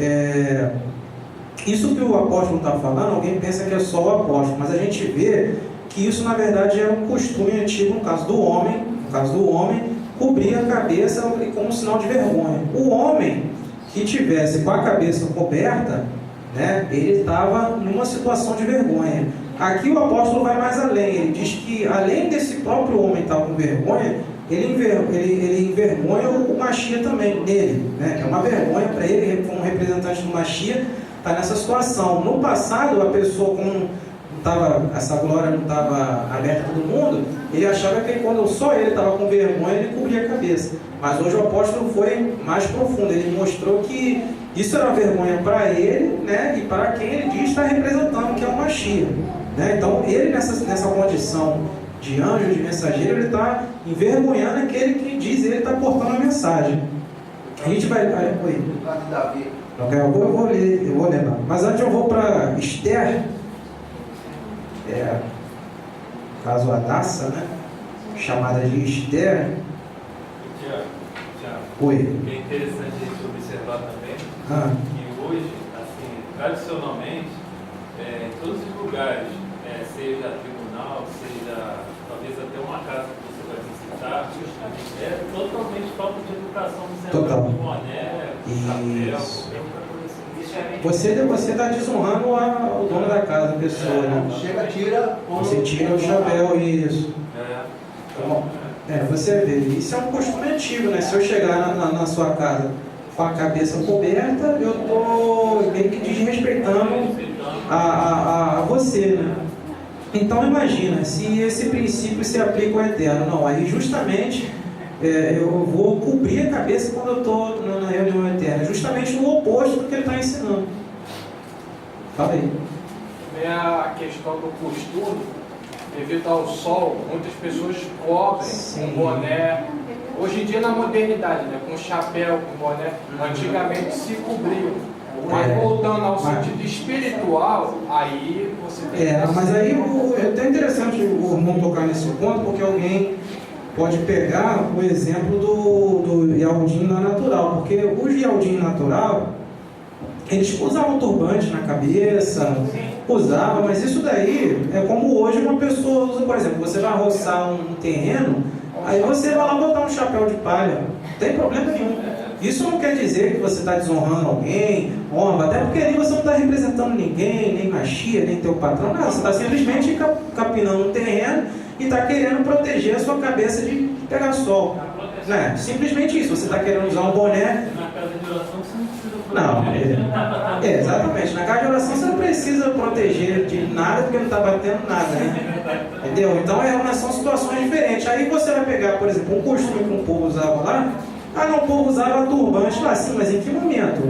Isso que o apóstolo está falando, alguém pensa que é só o apóstolo, mas a gente vê que isso na verdade era um costume antigo no caso do homem, cobrir a cabeça como um sinal de vergonha. O homem que tivesse com a cabeça coberta, né, ele estava numa situação de vergonha. Aqui o apóstolo vai mais além, ele diz que além desse próprio homem estar com vergonha, ele envergonha o Mashiach também, nele, né? É uma vergonha para ele, como representante do Mashiach, estar nessa situação. No passado, a pessoa essa glória não estava aberta a todo mundo, ele achava que quando só ele estava com vergonha, ele cobria a cabeça. Mas hoje o apóstolo foi mais profundo, ele mostrou que isso era vergonha para ele, né, e para quem ele diz estar representando, que é o Mashiach, né? Então ele nessa condição de anjo, de mensageiro, ele está envergonhando aquele que diz ele está portando a mensagem. A gente vai... Oi. Eu vou ler. Mas antes eu vou para Esther, caso Hadassah, né? Chamada de Esther. Tiago, Oi. é interessante a gente observar também que hoje, assim, tradicionalmente, em todos os lugares, seja tribunal, seja talvez até uma casa que você vai visitar, é totalmente falta de educação no Total. de boné, chapéu, qualquer outra coisa assim. Você está desonrando o dono da casa, a pessoa, né? Você tira o chapéu, isso. Você vê, isso é um costume antigo, né? Se eu chegar na sua casa com a cabeça coberta, eu estou meio que desrespeitando a você, né? Então imagina, se esse princípio se aplica ao eterno, não, aí justamente eu vou cobrir a cabeça quando eu estou na reunião eterna, justamente o oposto do que ele está ensinando. Fala aí. É a questão do costume, devido ao sol, muitas pessoas cobrem com boné. Hoje em dia na modernidade, né, com chapéu, com boné, antigamente se cobriam. Mas voltando ao sentido espiritual, aí você tem que... Mas aí é até interessante o irmão tocar nesse ponto, porque alguém pode pegar o exemplo do Yaldin natural, porque o Yaldin natural, eles usavam turbante na cabeça, usavam, mas isso daí é como hoje uma pessoa usa, por exemplo, você vai roçar um terreno, aí você vai lá botar um chapéu de palha, não tem problema nenhum. Isso não quer dizer que você está desonrando alguém, honra, até porque ali você não está representando ninguém, nem machia, nem teu patrão, não, você está simplesmente capinando um terreno e está querendo proteger a sua cabeça de pegar sol. Né? Simplesmente isso, você está querendo usar um boné. Na casa de oração você não precisa proteger. Exatamente, na casa de oração você não precisa proteger de nada porque não está batendo nada, né? Entendeu? Então são situações diferentes. Aí você vai pegar, por exemplo, um costume que um povo usava lá. Não, o povo usava turbante lá, sim, mas em que momento?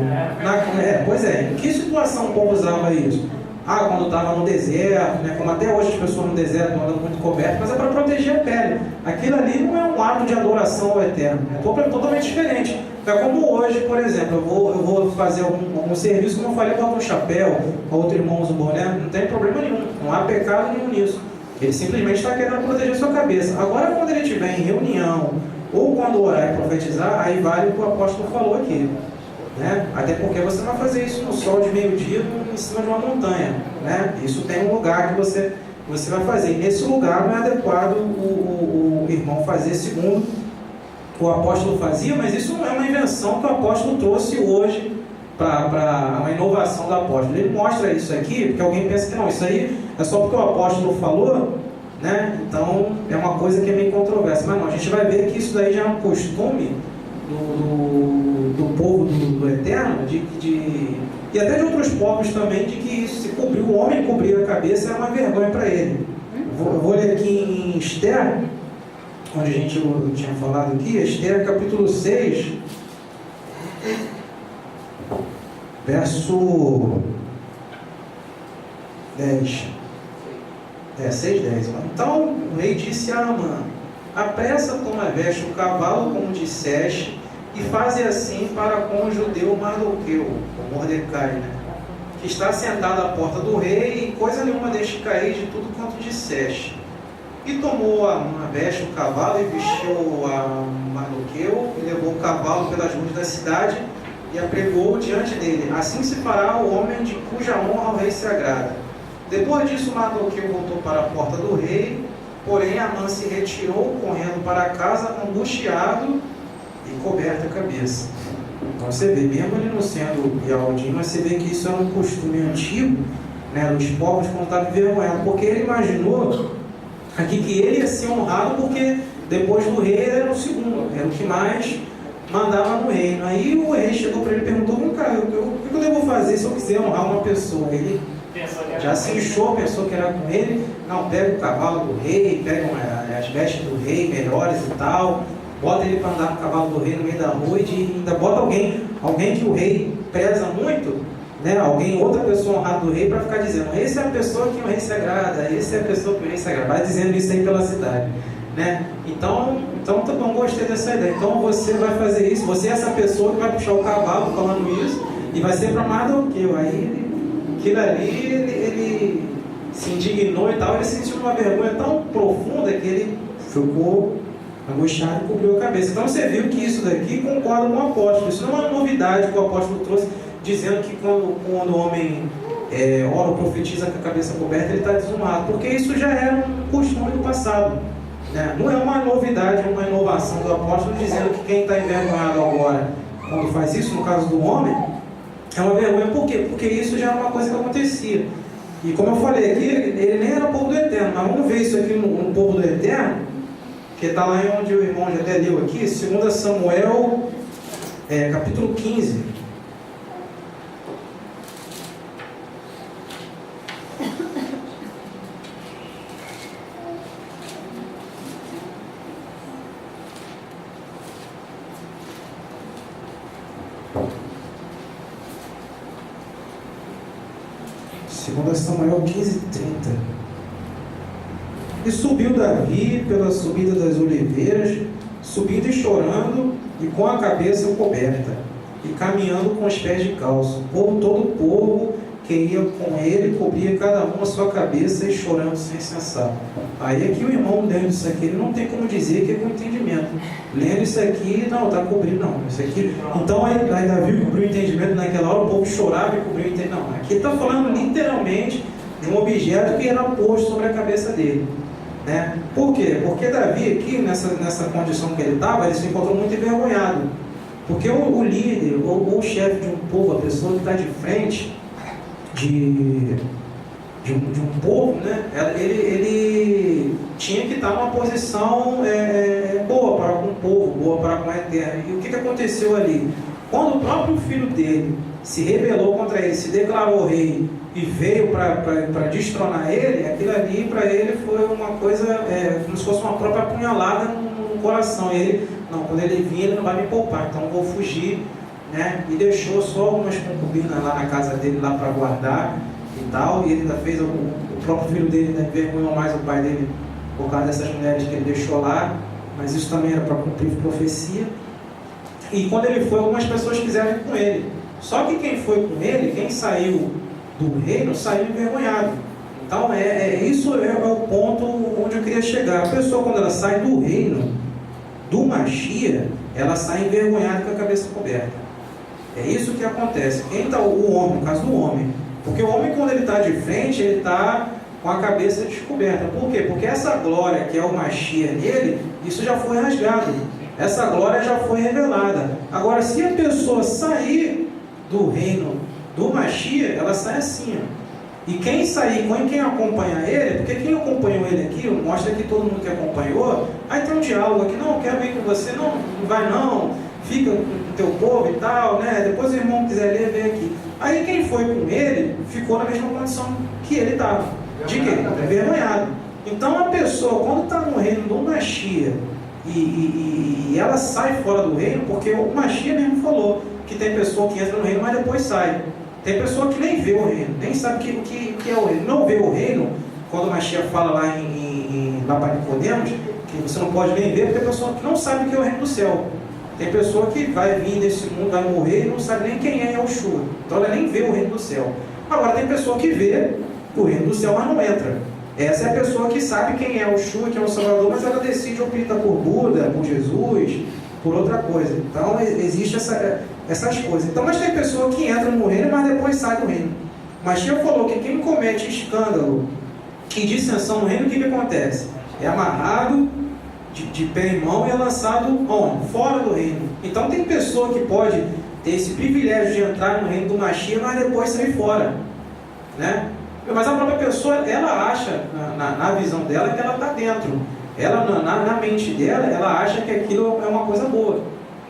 Pois é, em que situação o povo usava isso? Quando estava no deserto, né? Como até hoje as pessoas no deserto andam muito cobertas, mas é para proteger a pele. Aquilo ali não é um ato de adoração ao Eterno, é totalmente diferente. É como hoje, por exemplo, eu vou fazer algum serviço, como eu falei, botar um chapéu, a outro irmão usa um boné, não tem problema nenhum, não há pecado nenhum nisso. Ele simplesmente está querendo proteger a sua cabeça. Agora, quando ele estiver em reunião, ou quando orar e profetizar, aí vale o que o apóstolo falou aqui. Né? Até porque você não vai fazer isso no sol de meio-dia em cima de uma montanha. Né? Isso tem um lugar que você vai fazer. E nesse lugar não é adequado o irmão fazer segundo o apóstolo fazia, mas isso não é uma invenção que o apóstolo trouxe hoje para uma inovação do apóstolo. Ele mostra isso aqui, porque alguém pensa que não, isso aí é só porque o apóstolo falou, né? Então é uma coisa que é meio controversa. Mas não, a gente vai ver que isso daí já é um costume do povo do Eterno, e até de outros povos também, de que se cobrir, o homem cobrir a cabeça é uma vergonha para ele. Eu vou ler aqui em Esther, onde eu tinha falado aqui, Esther capítulo 6, verso 10. 6:10. Então o rei disse a Amã: apressa, toma veste o cavalo, como disseste, e faze assim para com o judeu Mardoqueu, o Mordecai, né? Que está sentado à porta do rei, e coisa nenhuma deixe cair de tudo quanto disseste. E tomou a Amã veste o cavalo e vestiu a Mardoqueu, e levou o cavalo pelas ruas da cidade e apregou diante dele. Assim se fará o homem de cuja honra o rei se agrada. Depois disso, Mardoqueu voltou para a porta do rei, porém Amã se retirou, correndo para casa, angustiado e coberta a cabeça. Então você vê, mesmo ele não sendo Yaldin, mas você vê que isso é um costume antigo, né, dos povos quando estava envergonhado, porque ele imaginou aqui que ele ia ser honrado, porque depois do rei ele era o segundo, era o que mais mandava no reino. Aí o rei chegou para ele e perguntou: cara, o que eu devo fazer se eu quiser honrar uma pessoa? Ele já se inchou, pensou que era com ele. Não, pega o cavalo do rei, pega as vestes do rei melhores e tal, bota ele para andar no cavalo do rei no meio da rua, e ainda bota alguém que o rei preza muito, né? Outra pessoa honrada do rei, para ficar dizendo: essa é a pessoa que o rei se agrada, essa é a pessoa que o rei se agrada. Vai dizendo isso aí pela cidade, né? Então tá bom, gostei dessa ideia. Então você vai fazer isso, você é essa pessoa que vai puxar o cavalo falando isso, e vai ser para Mardoqueu. Aí aquilo ali, ele se indignou e tal, ele sentiu uma vergonha tão profunda que ele ficou angustiado e cobriu a cabeça. Então você viu que isso daqui concorda com o apóstolo. Isso não é uma novidade que o apóstolo trouxe, dizendo que quando o homem ora ou profetiza com a cabeça coberta, ele está desumado, porque isso já era um costume do passado, né? Não é uma novidade, é uma inovação do apóstolo, dizendo que quem está envergonhado agora, quando faz isso, no caso do homem, é uma vergonha. Por quê? Porque isso já era uma coisa que acontecia. E como eu falei aqui, ele nem era povo do Eterno, mas vamos ver isso aqui no povo do Eterno, que está lá onde o irmão já até leu aqui, 2 Samuel, capítulo 15. 2 Samuel 15:30. E subiu Davi pela subida das oliveiras, subindo e chorando, e com a cabeça coberta, e caminhando com os pés de calço. Todo o povo que ia com ele cobria cada um a sua cabeça e chorando sem cessar. Aí aqui o irmão lendo isso aqui, ele não tem como dizer que é com entendimento. Lendo isso aqui, não, está cobrindo, não. Isso aqui, então aí Davi cobriu o entendimento naquela hora, o povo chorava e cobriu o entendimento. Não, aqui está falando literalmente de um objeto que era posto sobre a cabeça dele. Né? Por quê? Porque Davi aqui, nessa condição que ele estava, ele se encontrou muito envergonhado. Porque o líder, ou o chefe de um povo, a pessoa que está de frente de um povo, né? ele tinha que estar numa posição boa para com o povo, boa para com a terra. E o que aconteceu ali? Quando o próprio filho dele se rebelou contra ele, se declarou rei e veio para destronar ele, aquilo ali para ele foi uma coisa, como se fosse uma própria apunhalada no coração. Ele, não, quando ele vir, ele não vai me poupar, então eu vou fugir. Né? E deixou só algumas concubinas lá na casa dele lá para guardar e tal, e ele ainda fez, o próprio filho dele ainda envergonhou mais o pai dele por causa dessas mulheres que ele deixou lá, mas isso também era para cumprir profecia. E quando ele foi, algumas pessoas quiseram ir com ele, só que quem foi com ele, quem saiu do reino, saiu envergonhado. Então isso é o ponto onde eu queria chegar. A pessoa, quando ela sai do reino do Mashiach, ela sai envergonhada com a cabeça coberta. É isso que acontece. Quem está o homem, no caso do homem, porque o homem, quando ele está de frente, ele está com a cabeça descoberta. Por quê? Porque essa glória que é o Mashiach nele, isso já foi rasgado. Essa glória já foi revelada. Agora, se a pessoa sair do reino do Mashiach, ela sai assim, ó. E quem sair, quem acompanha ele, porque quem acompanhou ele aqui, mostra que todo mundo que acompanhou, aí tem um diálogo aqui, não, eu quero ir com você, não vai não, fica com o teu povo e tal, né? Depois o irmão quiser ler, vem aqui. Aí quem foi com ele, ficou na mesma condição que ele estava. De quê? Envergonhado. Então a pessoa, quando está no reino do Mashiach, e ela sai fora do reino, porque o Mashiach mesmo falou que tem pessoa que entra no reino, mas depois sai. Tem pessoa que nem vê o reino, nem sabe o que é o reino. Não vê o reino, quando o Mashiach fala lá lá para Nicodemos, que você não pode nem ver, porque tem pessoa que não sabe o que é o reino do céu. Tem pessoa que vai vir desse mundo, vai morrer e não sabe nem quem é Yahushua. Então ela nem vê o reino do céu. Agora tem pessoa que vê o reino do céu, mas não entra. Essa é a pessoa que sabe quem é Yahushua, que é o Salvador, mas ela decide optar por Buda, por Jesus, por outra coisa. Então existe essas coisas. Então, mas tem pessoa que entra no reino, mas depois sai do reino. Mas Deus falou que quem comete escândalo e dissensão no reino, o que acontece? É amarrado de pé e mão e é lançado onde? Fora do reino. Então tem pessoa que pode ter esse privilégio de entrar no reino do Mashiach, mas depois sair fora, né? Mas a própria pessoa, ela acha, na visão dela, que ela está dentro. Ela, na mente dela, ela acha que aquilo é uma coisa boa,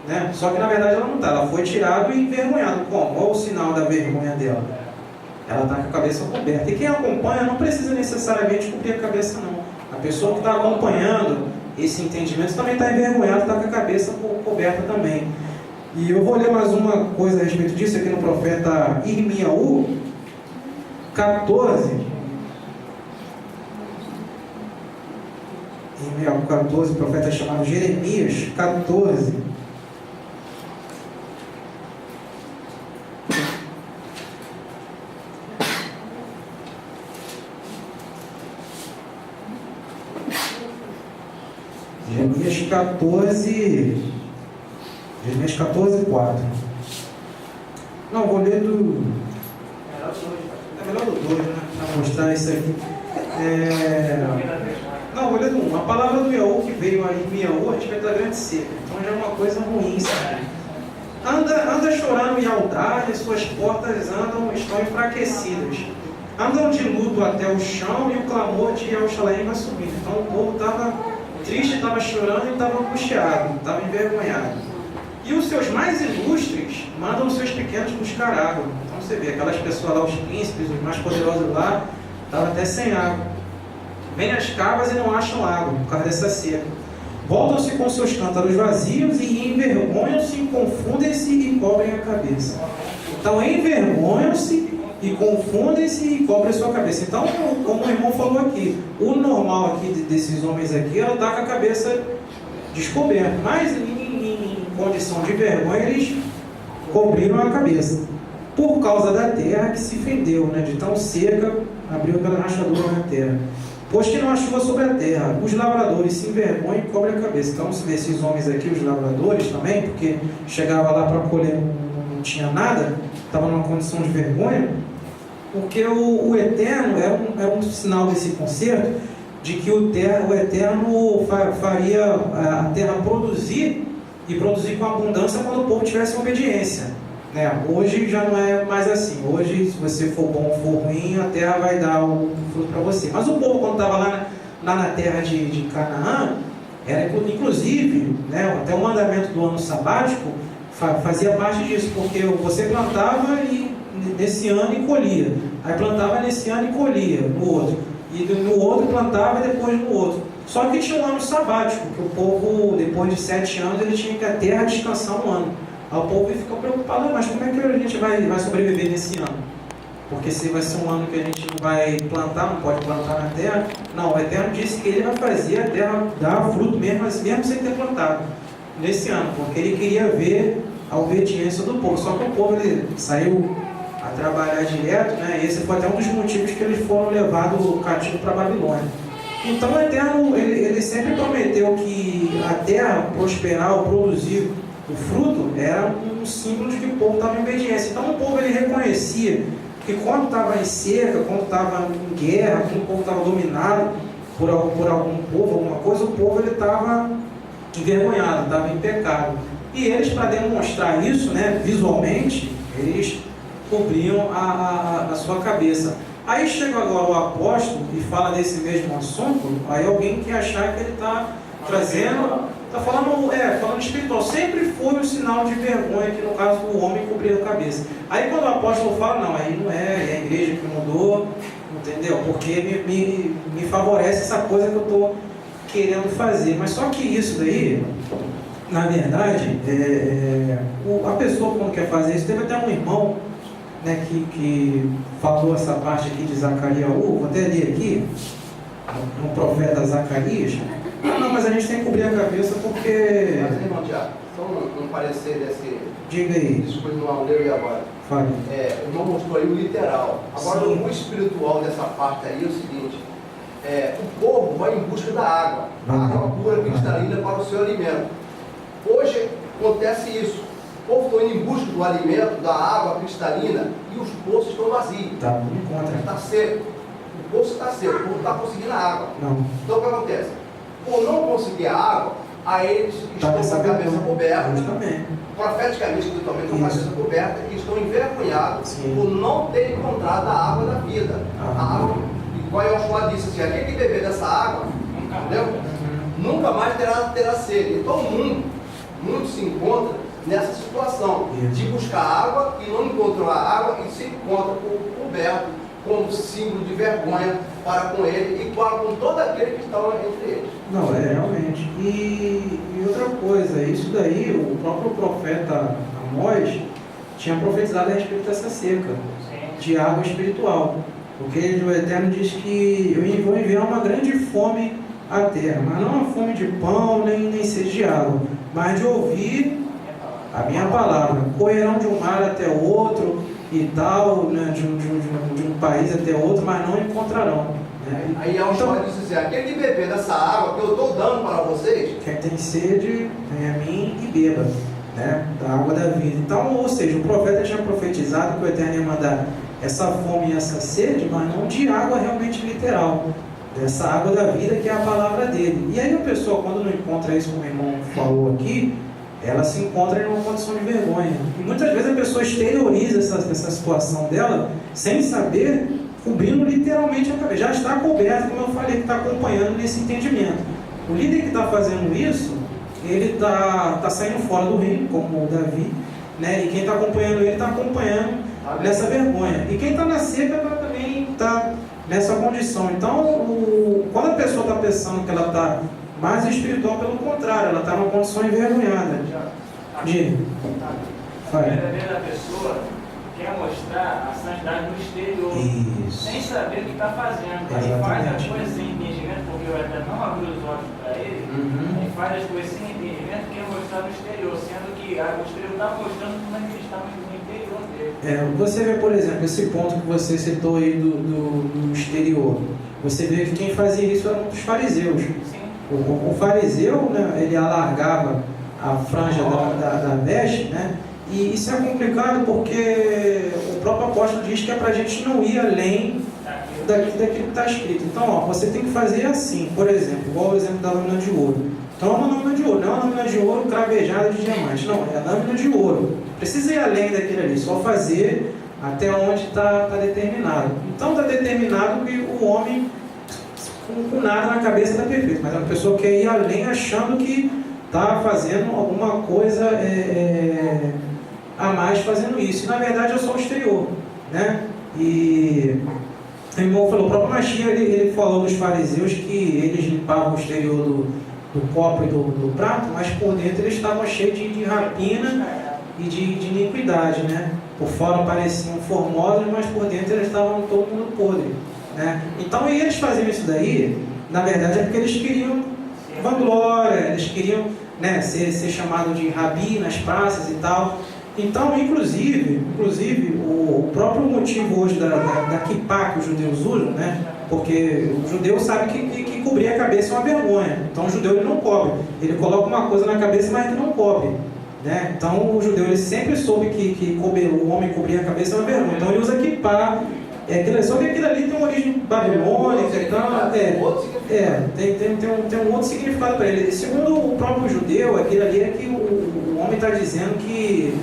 né? Só que na verdade ela não está. Ela foi tirada e envergonhada. Como? Qual o sinal da vergonha dela? Ela está com a cabeça coberta. E quem acompanha não precisa necessariamente cobrir a cabeça, não. A pessoa que está acompanhando esse entendimento também está envergonhada, está com a cabeça coberta também. E eu vou ler mais uma coisa a respeito disso aqui no profeta Irmiaú 14. Irmiaú 14, o profeta é chamado Jeremias 14. Jeremias 14, 4. Não, vou ler do... É melhor do 2, né? Para mostrar isso aqui. Não, vou ler do 1. A palavra do Yahu que veio aí em Yahu a respeito da grande seca. Então já é uma coisa ruim, sabe? Anda chorando em Aldade, suas portas estão enfraquecidas. Andam de luto até o chão e o clamor de Jerusalém vai subindo. Então o povo estava triste, estava chorando e estava angustiado, estava envergonhado. E os seus mais ilustres mandam os seus pequenos buscar água. Então você vê, aquelas pessoas lá, os príncipes, os mais poderosos lá, estavam até sem água. Vêm as cavas e não acham água, por causa dessa seca. Voltam-se com seus cântaros vazios e envergonham-se, confundem-se e cobrem a cabeça. Então envergonham-se e confundem-se e cobrem a sua cabeça. Então, como o irmão falou aqui, o normal aqui desses homens aqui, ela está com a cabeça descoberta, mas em condição de vergonha eles cobriram a cabeça, por causa da terra que se fendeu, né, de tão seca, abriu pela rachadura na terra. Pois que não há chuva sobre a terra, os lavradores se envergonham e cobrem a cabeça. Então, se vê esses homens aqui, os lavradores também, porque chegava lá para colher, não tinha nada, estava numa condição de vergonha, porque o Eterno era um sinal desse concerto, de que o Eterno faria a terra produzir, e produzir com abundância quando o povo tivesse obediência. Né? Hoje já não é mais assim. Hoje, se você for bom ou for ruim, a terra vai dar o fruto para você. Mas o povo, quando estava lá na terra de Canaã, era inclusive, né, até o mandamento do ano sabático fazia parte disso, porque você plantava nesse ano e colhia. Aí plantava nesse ano e colhia no outro. E no outro plantava e depois no outro. Só que tinha um ano sabático, que o povo, depois de 7 anos, ele tinha que a terra descansar um ano. Aí o povo fica preocupado, mas como é que a gente vai sobreviver nesse ano? Porque se vai ser um ano que a gente não vai plantar, não pode plantar na terra. Não, o Eterno disse que ele vai fazer a terra dar fruto mesmo sem ter plantado nesse ano, porque ele queria ver a obediência do povo. Só que o povo ele saiu a trabalhar direto, né? Esse foi até um dos motivos que eles foram levados cativo para a Babilônia. Então o Eterno, ele sempre prometeu que a terra prosperar ou produzir o fruto era um símbolo de que o povo estava em obediência. Então o povo ele reconhecia que quando estava em seca, quando estava em guerra, quando o povo estava dominado por algum povo, alguma coisa, o povo ele estava envergonhado, estava em pecado. E eles, para demonstrar isso, né, visualmente, eles cobriam a sua cabeça. Aí chega agora o apóstolo e fala desse mesmo assunto, aí alguém quer achar que ele está trazendo, está falando espiritual. Sempre foi um sinal de vergonha, que no caso do homem cobrir a cabeça. Aí quando o apóstolo fala, não, aí não é a igreja que mudou, entendeu? Porque me favorece essa coisa que eu estou querendo fazer. Mas só que isso daí, na verdade, a pessoa quando quer fazer isso, teve até um irmão, né, que falou essa parte aqui de Zacarias, vou até ler aqui, no profeta Zacarias. Não, mas a gente tem que cobrir a cabeça porque... Mas, irmão Tiago, só um parecer desse... Diga aí. Isso foi no Aldeiro e agora. Fale. O irmão mostrou aí o literal. Agora, Sim. o espiritual dessa parte aí é o seguinte: o povo vai em busca da água, a água pura, cristalina, para o seu alimento. Hoje acontece isso. O povo está indo em busca do alimento, da água cristalina, e os poços estão vazios. Tá, não encontra. Está seco. O poço está seco, o povo está conseguindo a água. Não. Então o que acontece? Por não conseguir a água, aí eles estão com a cabeça coberta. Justamente. Profeticamente, espiritualmente, estão com a cabeça coberta e estão envergonhados Sim. por não ter encontrado a água da vida. A água, igual Yoshua disse assim, aquele que beber dessa água, entendeu? Nunca mais terá sede. Então o mundo se encontra nessa situação de buscar água e não encontrou a água e se encontra coberto como símbolo de vergonha para com ele e com todo aquele que está entre eles. Não, realmente. E outra coisa, isso daí, o próprio profeta Amós tinha profetizado a respeito dessa seca de água espiritual. Porque o Eterno diz que eu vou enviar uma grande fome à terra, mas não uma fome de pão, nem sede de água, mas de ouvir a minha palavra. Correrão de um mar até o outro e tal, né, de um país até outro, mas não encontrarão. Né? Aí Yoshua disse assim, aquele que beber dessa água que eu estou dando para vocês, quem tem sede, vem a mim e beba, né, da água da vida. Então, ou seja, o profeta tinha profetizado que o Eterno ia mandar essa fome e essa sede, mas não de água realmente literal, dessa água da vida que é a palavra dele. E aí a pessoa, quando não encontra isso, como o irmão falou aqui, ela se encontra em uma condição de vergonha. E muitas vezes a pessoa exterioriza essa situação dela, sem saber, cobrindo literalmente a cabeça. Já está coberto, como eu falei, que está acompanhando nesse entendimento. O líder que está fazendo isso, ele está saindo fora do reino, como o Davi, né? E quem está acompanhando ele está acompanhando nessa vergonha. E quem está na seca também está nessa condição. Então, quando a pessoa está pensando que ela está mais espiritual, pelo contrário, ela está numa condição envergonhada. Diga. A verdadeira pessoa, quer mostrar a santidade no exterior, Isso. sem saber o que está fazendo. Exatamente. Ele faz as coisas sem entendimento, porque o Eterno não abriu os olhos para ele, ele faz as coisas sem entendimento, quer mostrar no exterior, sendo que o exterior está mostrando como é que ele está no interior dele. Você vê, por exemplo, esse ponto que você citou aí do exterior. Você vê que quem fazia isso eram os fariseus. Sim. O fariseu, né, ele alargava a franja da veste, né? E isso é complicado porque o próprio apóstolo diz que é para a gente não ir além daquilo que está escrito. Então, ó, você tem que fazer assim, por exemplo, igual o exemplo da lâmina de ouro. Então, é uma lâmina de ouro, não é uma lâmina de ouro cravejada de diamante, não, é a lâmina de ouro. Precisa ir além daquilo ali, só fazer até onde está determinado. Então, está determinado que o homem com nada na cabeça está perfeito, mas a pessoa quer ir além achando que está fazendo alguma coisa a mais fazendo isso. E na verdade é só o exterior, né? E o irmão falou, o próprio Machia, ele falou dos fariseus que eles limpavam o exterior do copo e do prato, mas por dentro eles estavam cheios de rapina e de iniquidade, né? Por fora pareciam formosos, mas por dentro eles estavam todo mundo podre, né? Então, e eles faziam isso daí, na verdade é porque eles queriam vanglória, eles queriam, né, ser chamado de rabi nas praças e tal. Então, inclusive o próprio motivo hoje da kippá que os judeus usam, né? Porque o judeu sabe que cobrir a cabeça é uma vergonha. Então, o judeu ele não cobre. Ele coloca uma coisa na cabeça, mas que não cobre, né? Então, o judeu ele sempre soube que o homem cobrir a cabeça é uma vergonha. Então, ele usa kippá. Só que aquilo ali tem uma origem babilônica, então, tem um outro significado para ele. Segundo o próprio judeu, aquilo ali é que o homem está dizendo que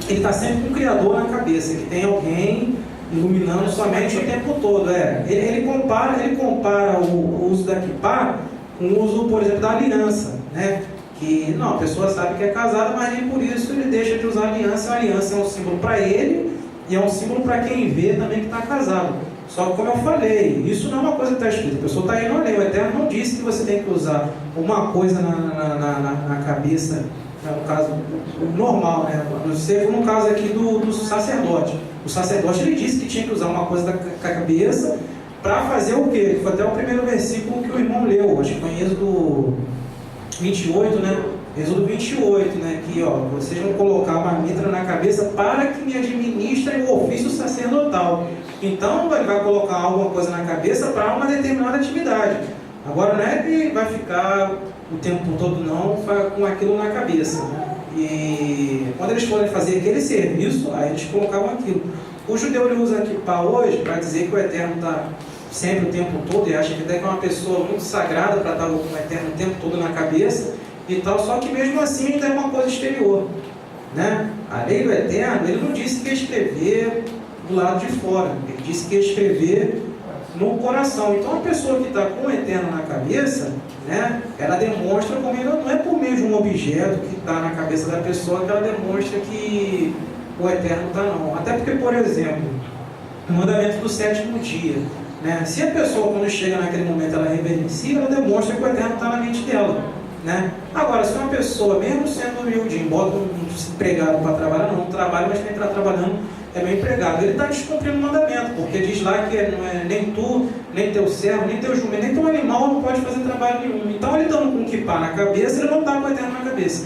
ele está sempre com o Criador na cabeça, que tem alguém iluminando somente o tempo todo. Ele compara o uso da kippá com o uso, por exemplo, da aliança, né? Que não, a pessoa sabe que é casada, mas nem por isso ele deixa de usar a aliança. A aliança é um símbolo para ele e é um símbolo para quem vê também que está casado. Só que, como eu falei, isso não é uma coisa que está escrita. A pessoa está indo além. O Eterno não disse que você tem que usar uma coisa na cabeça, no caso normal, né? No caso aqui do sacerdote. O sacerdote ele disse que tinha que usar uma coisa da cabeça para fazer o quê? Foi até o primeiro versículo que o irmão leu, acho que foi em Êxodo 28, né? Êxodo 28, né? Que, ó, vocês vão colocar uma mitra na cabeça para que me administrem o ofício sacerdotal. Então, ele vai colocar alguma coisa na cabeça para uma determinada atividade. Agora, não é que vai ficar o tempo todo, não, com aquilo na cabeça. E quando eles forem fazer aquele serviço, aí eles colocavam aquilo. O judeu ele usa kippá hoje para dizer que o Eterno está sempre o tempo todo, e acha que até que é uma pessoa muito sagrada para estar com o Eterno o tempo todo na cabeça e tal, só que mesmo assim ainda é uma coisa exterior, né? A lei do Eterno, ele não disse que ia escrever do lado de fora, ele disse que ia escrever no coração. Então a pessoa que está com o Eterno na cabeça, né, ela demonstra como não é por meio de um objeto que está na cabeça da pessoa que ela demonstra que o Eterno está, não. Até porque, por exemplo, o mandamento do sétimo dia, né, se a pessoa quando chega naquele momento ela reverencia, ela demonstra que o Eterno está na mente dela, né? Agora, se uma pessoa, mesmo sendo humilde, embora não se empregado para trabalhar, não trabalha, mas quem está trabalhando é meu empregado, ele está descumprindo o mandamento, porque diz lá que não é nem tu, nem teu servo, nem teu jumento, nem teu animal não pode fazer trabalho nenhum. Então ele estando com um kippá na cabeça, ele não está com o Eterno na cabeça.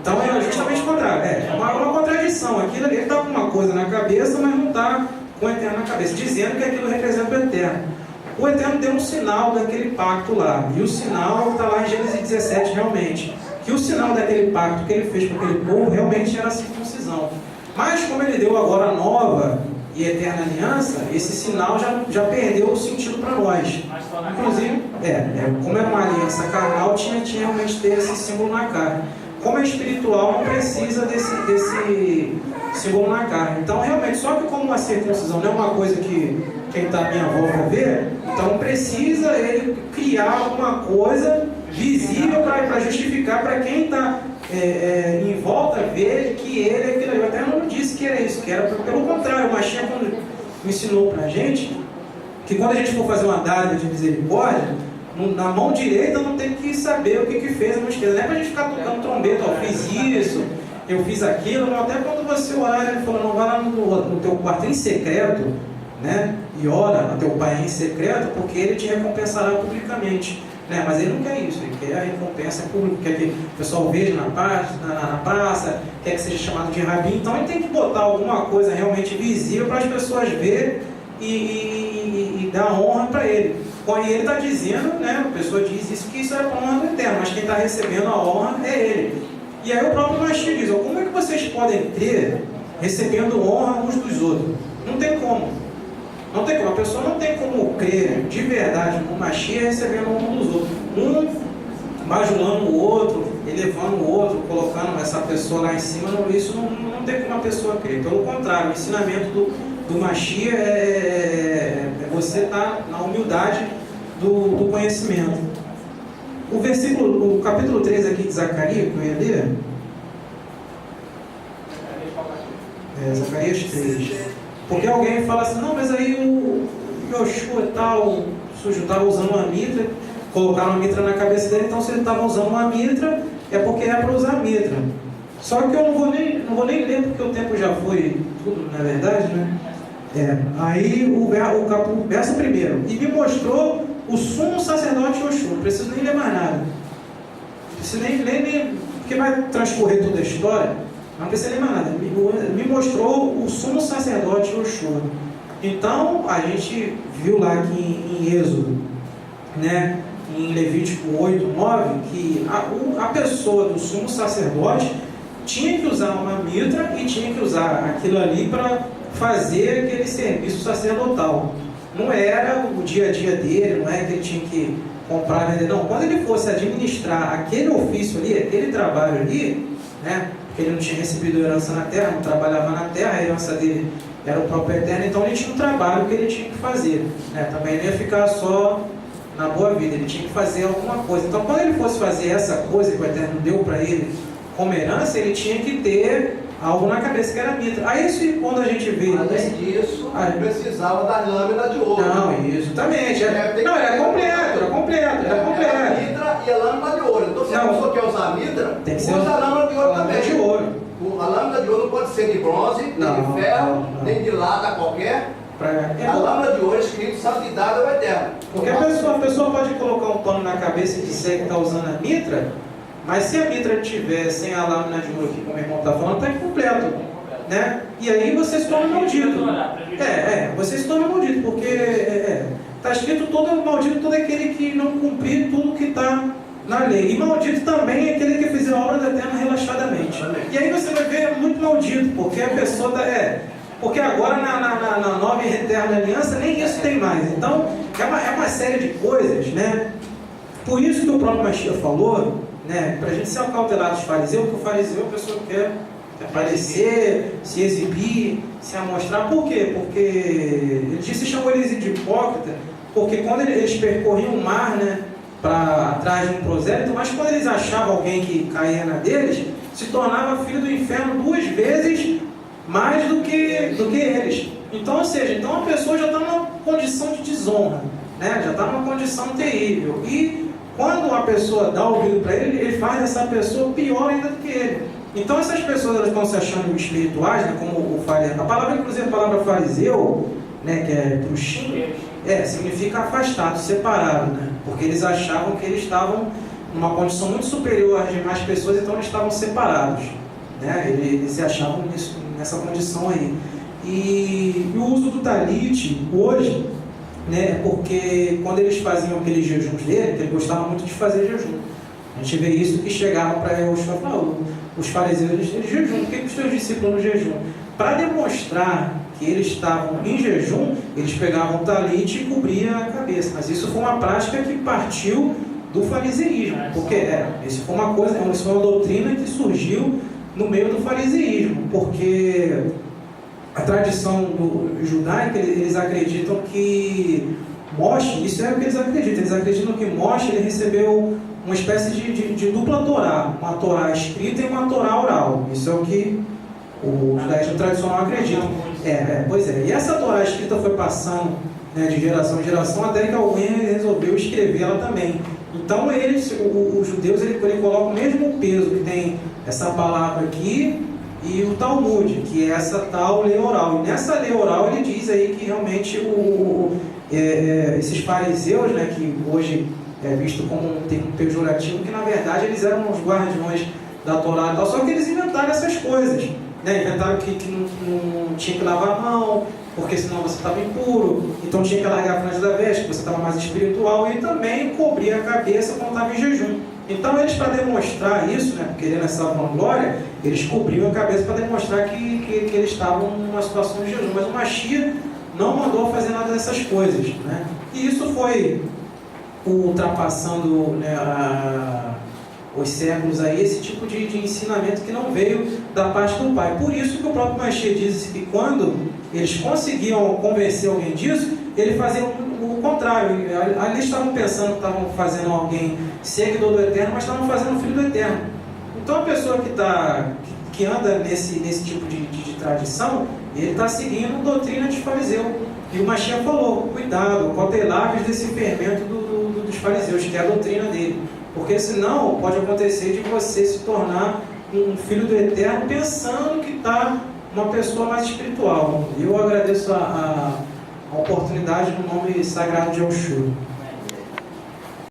Então é justamente o contrário, é uma contradição. Aquilo ali, ele está com uma coisa na cabeça, mas não está com o Eterno na cabeça, dizendo que aquilo representa o Eterno. O Eterno deu um sinal daquele pacto lá, e o sinal está lá em Gênesis 17 realmente, que o sinal daquele pacto que ele fez com aquele povo realmente era a circuncisão. Mas como ele deu agora a nova e eterna aliança, esse sinal já perdeu o sentido para nós. Inclusive, como era uma aliança carnal, tinha realmente ter esse símbolo na carne. Como é espiritual, não precisa desse símbolo na carne. Então, realmente, só que como a circuncisão não é uma coisa que quem está à minha volta vê, então precisa ele criar alguma coisa visível para justificar para quem está em volta ver que ele é aquilo. Eu até não disse que era isso, que era pelo contrário. O Machia quando me ensinou para a gente que quando a gente for fazer uma dádiva de misericórdia, na mão direita não tem que saber o que fez a mão esquerda. Não é para a gente ficar tocando trombeta, ó, fiz isso, eu fiz aquilo, até quando você orar, ele falou, não, vai lá no teu quarto em secreto, né? E ora a teu pai em secreto, porque ele te recompensará publicamente. Né? Mas ele não quer isso, ele quer a recompensa pública, quer que o pessoal veja na praça, quer que seja chamado de rabi. Então ele tem que botar alguma coisa realmente visível para as pessoas verem e dar honra para ele. E ele está dizendo, né, a pessoa diz isso, que isso é a honra do Eterno, mas quem está recebendo a honra é ele. E aí o próprio Mashiach diz, como é que vocês podem ter recebendo honra uns dos outros? Não tem como. Não tem como. A pessoa não tem como crer de verdade no Mashiach recebendo honra dos outros. Um bajulando o outro, elevando o outro, colocando essa pessoa lá em cima, isso não tem como a pessoa crer. Pelo contrário, o ensinamento do Mashiach é você estar na humildade do conhecimento. O capítulo 3 aqui de Zacarias, que eu ia ler, Zacarias 3. Porque alguém fala assim, não, mas aí o Yoshua e tal, estava usando uma mitra, colocaram uma mitra na cabeça dele, então se ele estava usando uma mitra, é porque é para usar mitra. Só que eu não vou nem ler, porque o tempo já foi tudo, na verdade, né? Aí o verso primeiro, e me mostrou o sumo sacerdote Yoshua, não preciso nem ler mais nada. Não preciso nem ler, porque vai transcorrer toda a história, não precisa ler mais nada. Me mostrou o sumo sacerdote Yoshua. Então, a gente viu lá aqui em Êxodo, né, em Levítico 8, 9, que a pessoa do sumo sacerdote tinha que usar uma mitra e tinha que usar aquilo ali para fazer aquele serviço sacerdotal. Não era o dia a dia dele, não é que ele tinha que comprar, vender, não. Quando ele fosse administrar aquele ofício ali, aquele trabalho ali, né, porque ele não tinha recebido herança na terra, não trabalhava na terra, a herança dele era o próprio Eterno, então ele tinha um trabalho que ele tinha que fazer, né? Também não ia ficar só na boa vida, ele tinha que fazer alguma coisa. Então quando ele fosse fazer essa coisa que o Eterno deu para ele como herança, ele tinha que ter algo na cabeça que era mitra. Aí isso, quando a gente vê... Além disso, precisava das lâminas de ouro. Não, isso também. Não, era completo. A mitra e a lâmina de ouro. Então se a pessoa quer usar a mitra, usa a lâmina de ouro também. De ouro. A lâmina de ouro não pode ser de bronze, nem de ferro, nem de lata qualquer. A lâmina de ouro é escrito santidade ao Eterno. Porque a pessoa pode colocar um pano na cabeça e dizer que está usando a mitra, mas se a mitra tiver sem a lâmina de ouro, que como o irmão está falando, está incompleto, né? E aí você se torna maldito. Você se torna maldito, porque está escrito maldito todo aquele que não cumprir tudo que está na lei. E maldito também é aquele que fizer a obra da terra relaxadamente. E aí você vai ver muito maldito, porque a pessoa porque agora na nova e eterna aliança nem isso tem mais. Então é uma série de coisas, né? Por isso que o próprio Mashiach falou, né, para a gente se acautelar dos fariseus, porque o fariseu a pessoa quer aparecer, se exibir, se amostrar. Por quê? Porque ele disse, chamou eles de hipócrita, porque quando eles percorriam o mar, né, para atrás de um prosélito, mas quando eles achavam alguém que caía na deles, se tornava filho do inferno 2 vezes mais do que eles. Então, ou seja, a pessoa já está numa condição de desonra, né, já está numa condição terrível. E quando a pessoa dá ouvido para ele, ele faz essa pessoa pior ainda do que ele. Então essas pessoas elas estão se achando espirituais, né, como o fariseu. A palavra, inclusive a palavra fariseu, né, que é truxim, significa afastado, separado, né? Porque eles achavam que eles estavam numa condição muito superior às demais pessoas, então eles estavam separados, né? Eles se achavam nessa condição aí. E o uso do talit hoje, né, porque quando eles faziam aqueles jejuns dele, ele gostava muito de fazer jejum. A gente vê isso que chegavam para Yoshua e falavam, os fariseus eles jejum, por que os seus discípulos no jejum? Para demonstrar que eles estavam em jejum, eles pegavam o talit e cobriam a cabeça. Mas isso foi uma prática que partiu do fariseísmo, porque isso foi uma coisa, isso foi uma doutrina que surgiu no meio do fariseísmo, porque a tradição judaica, eles acreditam que Moshe, isso é o que eles acreditam que Moshe ele recebeu uma espécie de dupla Torá, uma Torá escrita e uma Torá oral. Isso é o que o judaísmo tradicional acredita. Pois é. E essa Torá escrita foi passando, né, de geração em geração, até que alguém resolveu escrever ela também. Então eles, os judeus, ele colocam o mesmo peso que tem essa palavra aqui e o Talmud, que é essa tal lei oral. E nessa lei oral ele diz aí que realmente esses fariseus, né, que hoje é visto como um termo pejorativo, que na verdade eles eram os guardiões da Torá e tal, só que eles inventaram essas coisas, né? Inventaram que não tinha que lavar a mão, porque senão você estava impuro, então tinha que largar a franja da veste, que você estava mais espiritual, e também cobrir a cabeça quando estava em jejum. Então eles, para demonstrar isso, né, querendo essa vanglória, eles cobriam a cabeça para demonstrar que eles estavam numa situação de jejum, mas o Mashiach não mandou fazer nada dessas coisas, né? E isso foi ultrapassando, né, os séculos aí, esse tipo de ensinamento que não veio da parte do Pai. Por isso que o próprio Mashiach disse que quando eles conseguiam convencer alguém disso, ele fazia o contrário. Ali eles estavam pensando que estavam fazendo alguém seguidor do Eterno, mas estavam fazendo o Filho do Eterno. Então a pessoa que anda nesse tipo de tradição, ele está seguindo doutrina de fariseu. E o Mashiach falou, cuidado, cauteláveis desse fermento dos fariseus, que é a doutrina dele. Porque senão pode acontecer de você se tornar um filho do Eterno pensando que está uma pessoa mais espiritual. Eu agradeço a oportunidade no nome sagrado de Yahushua.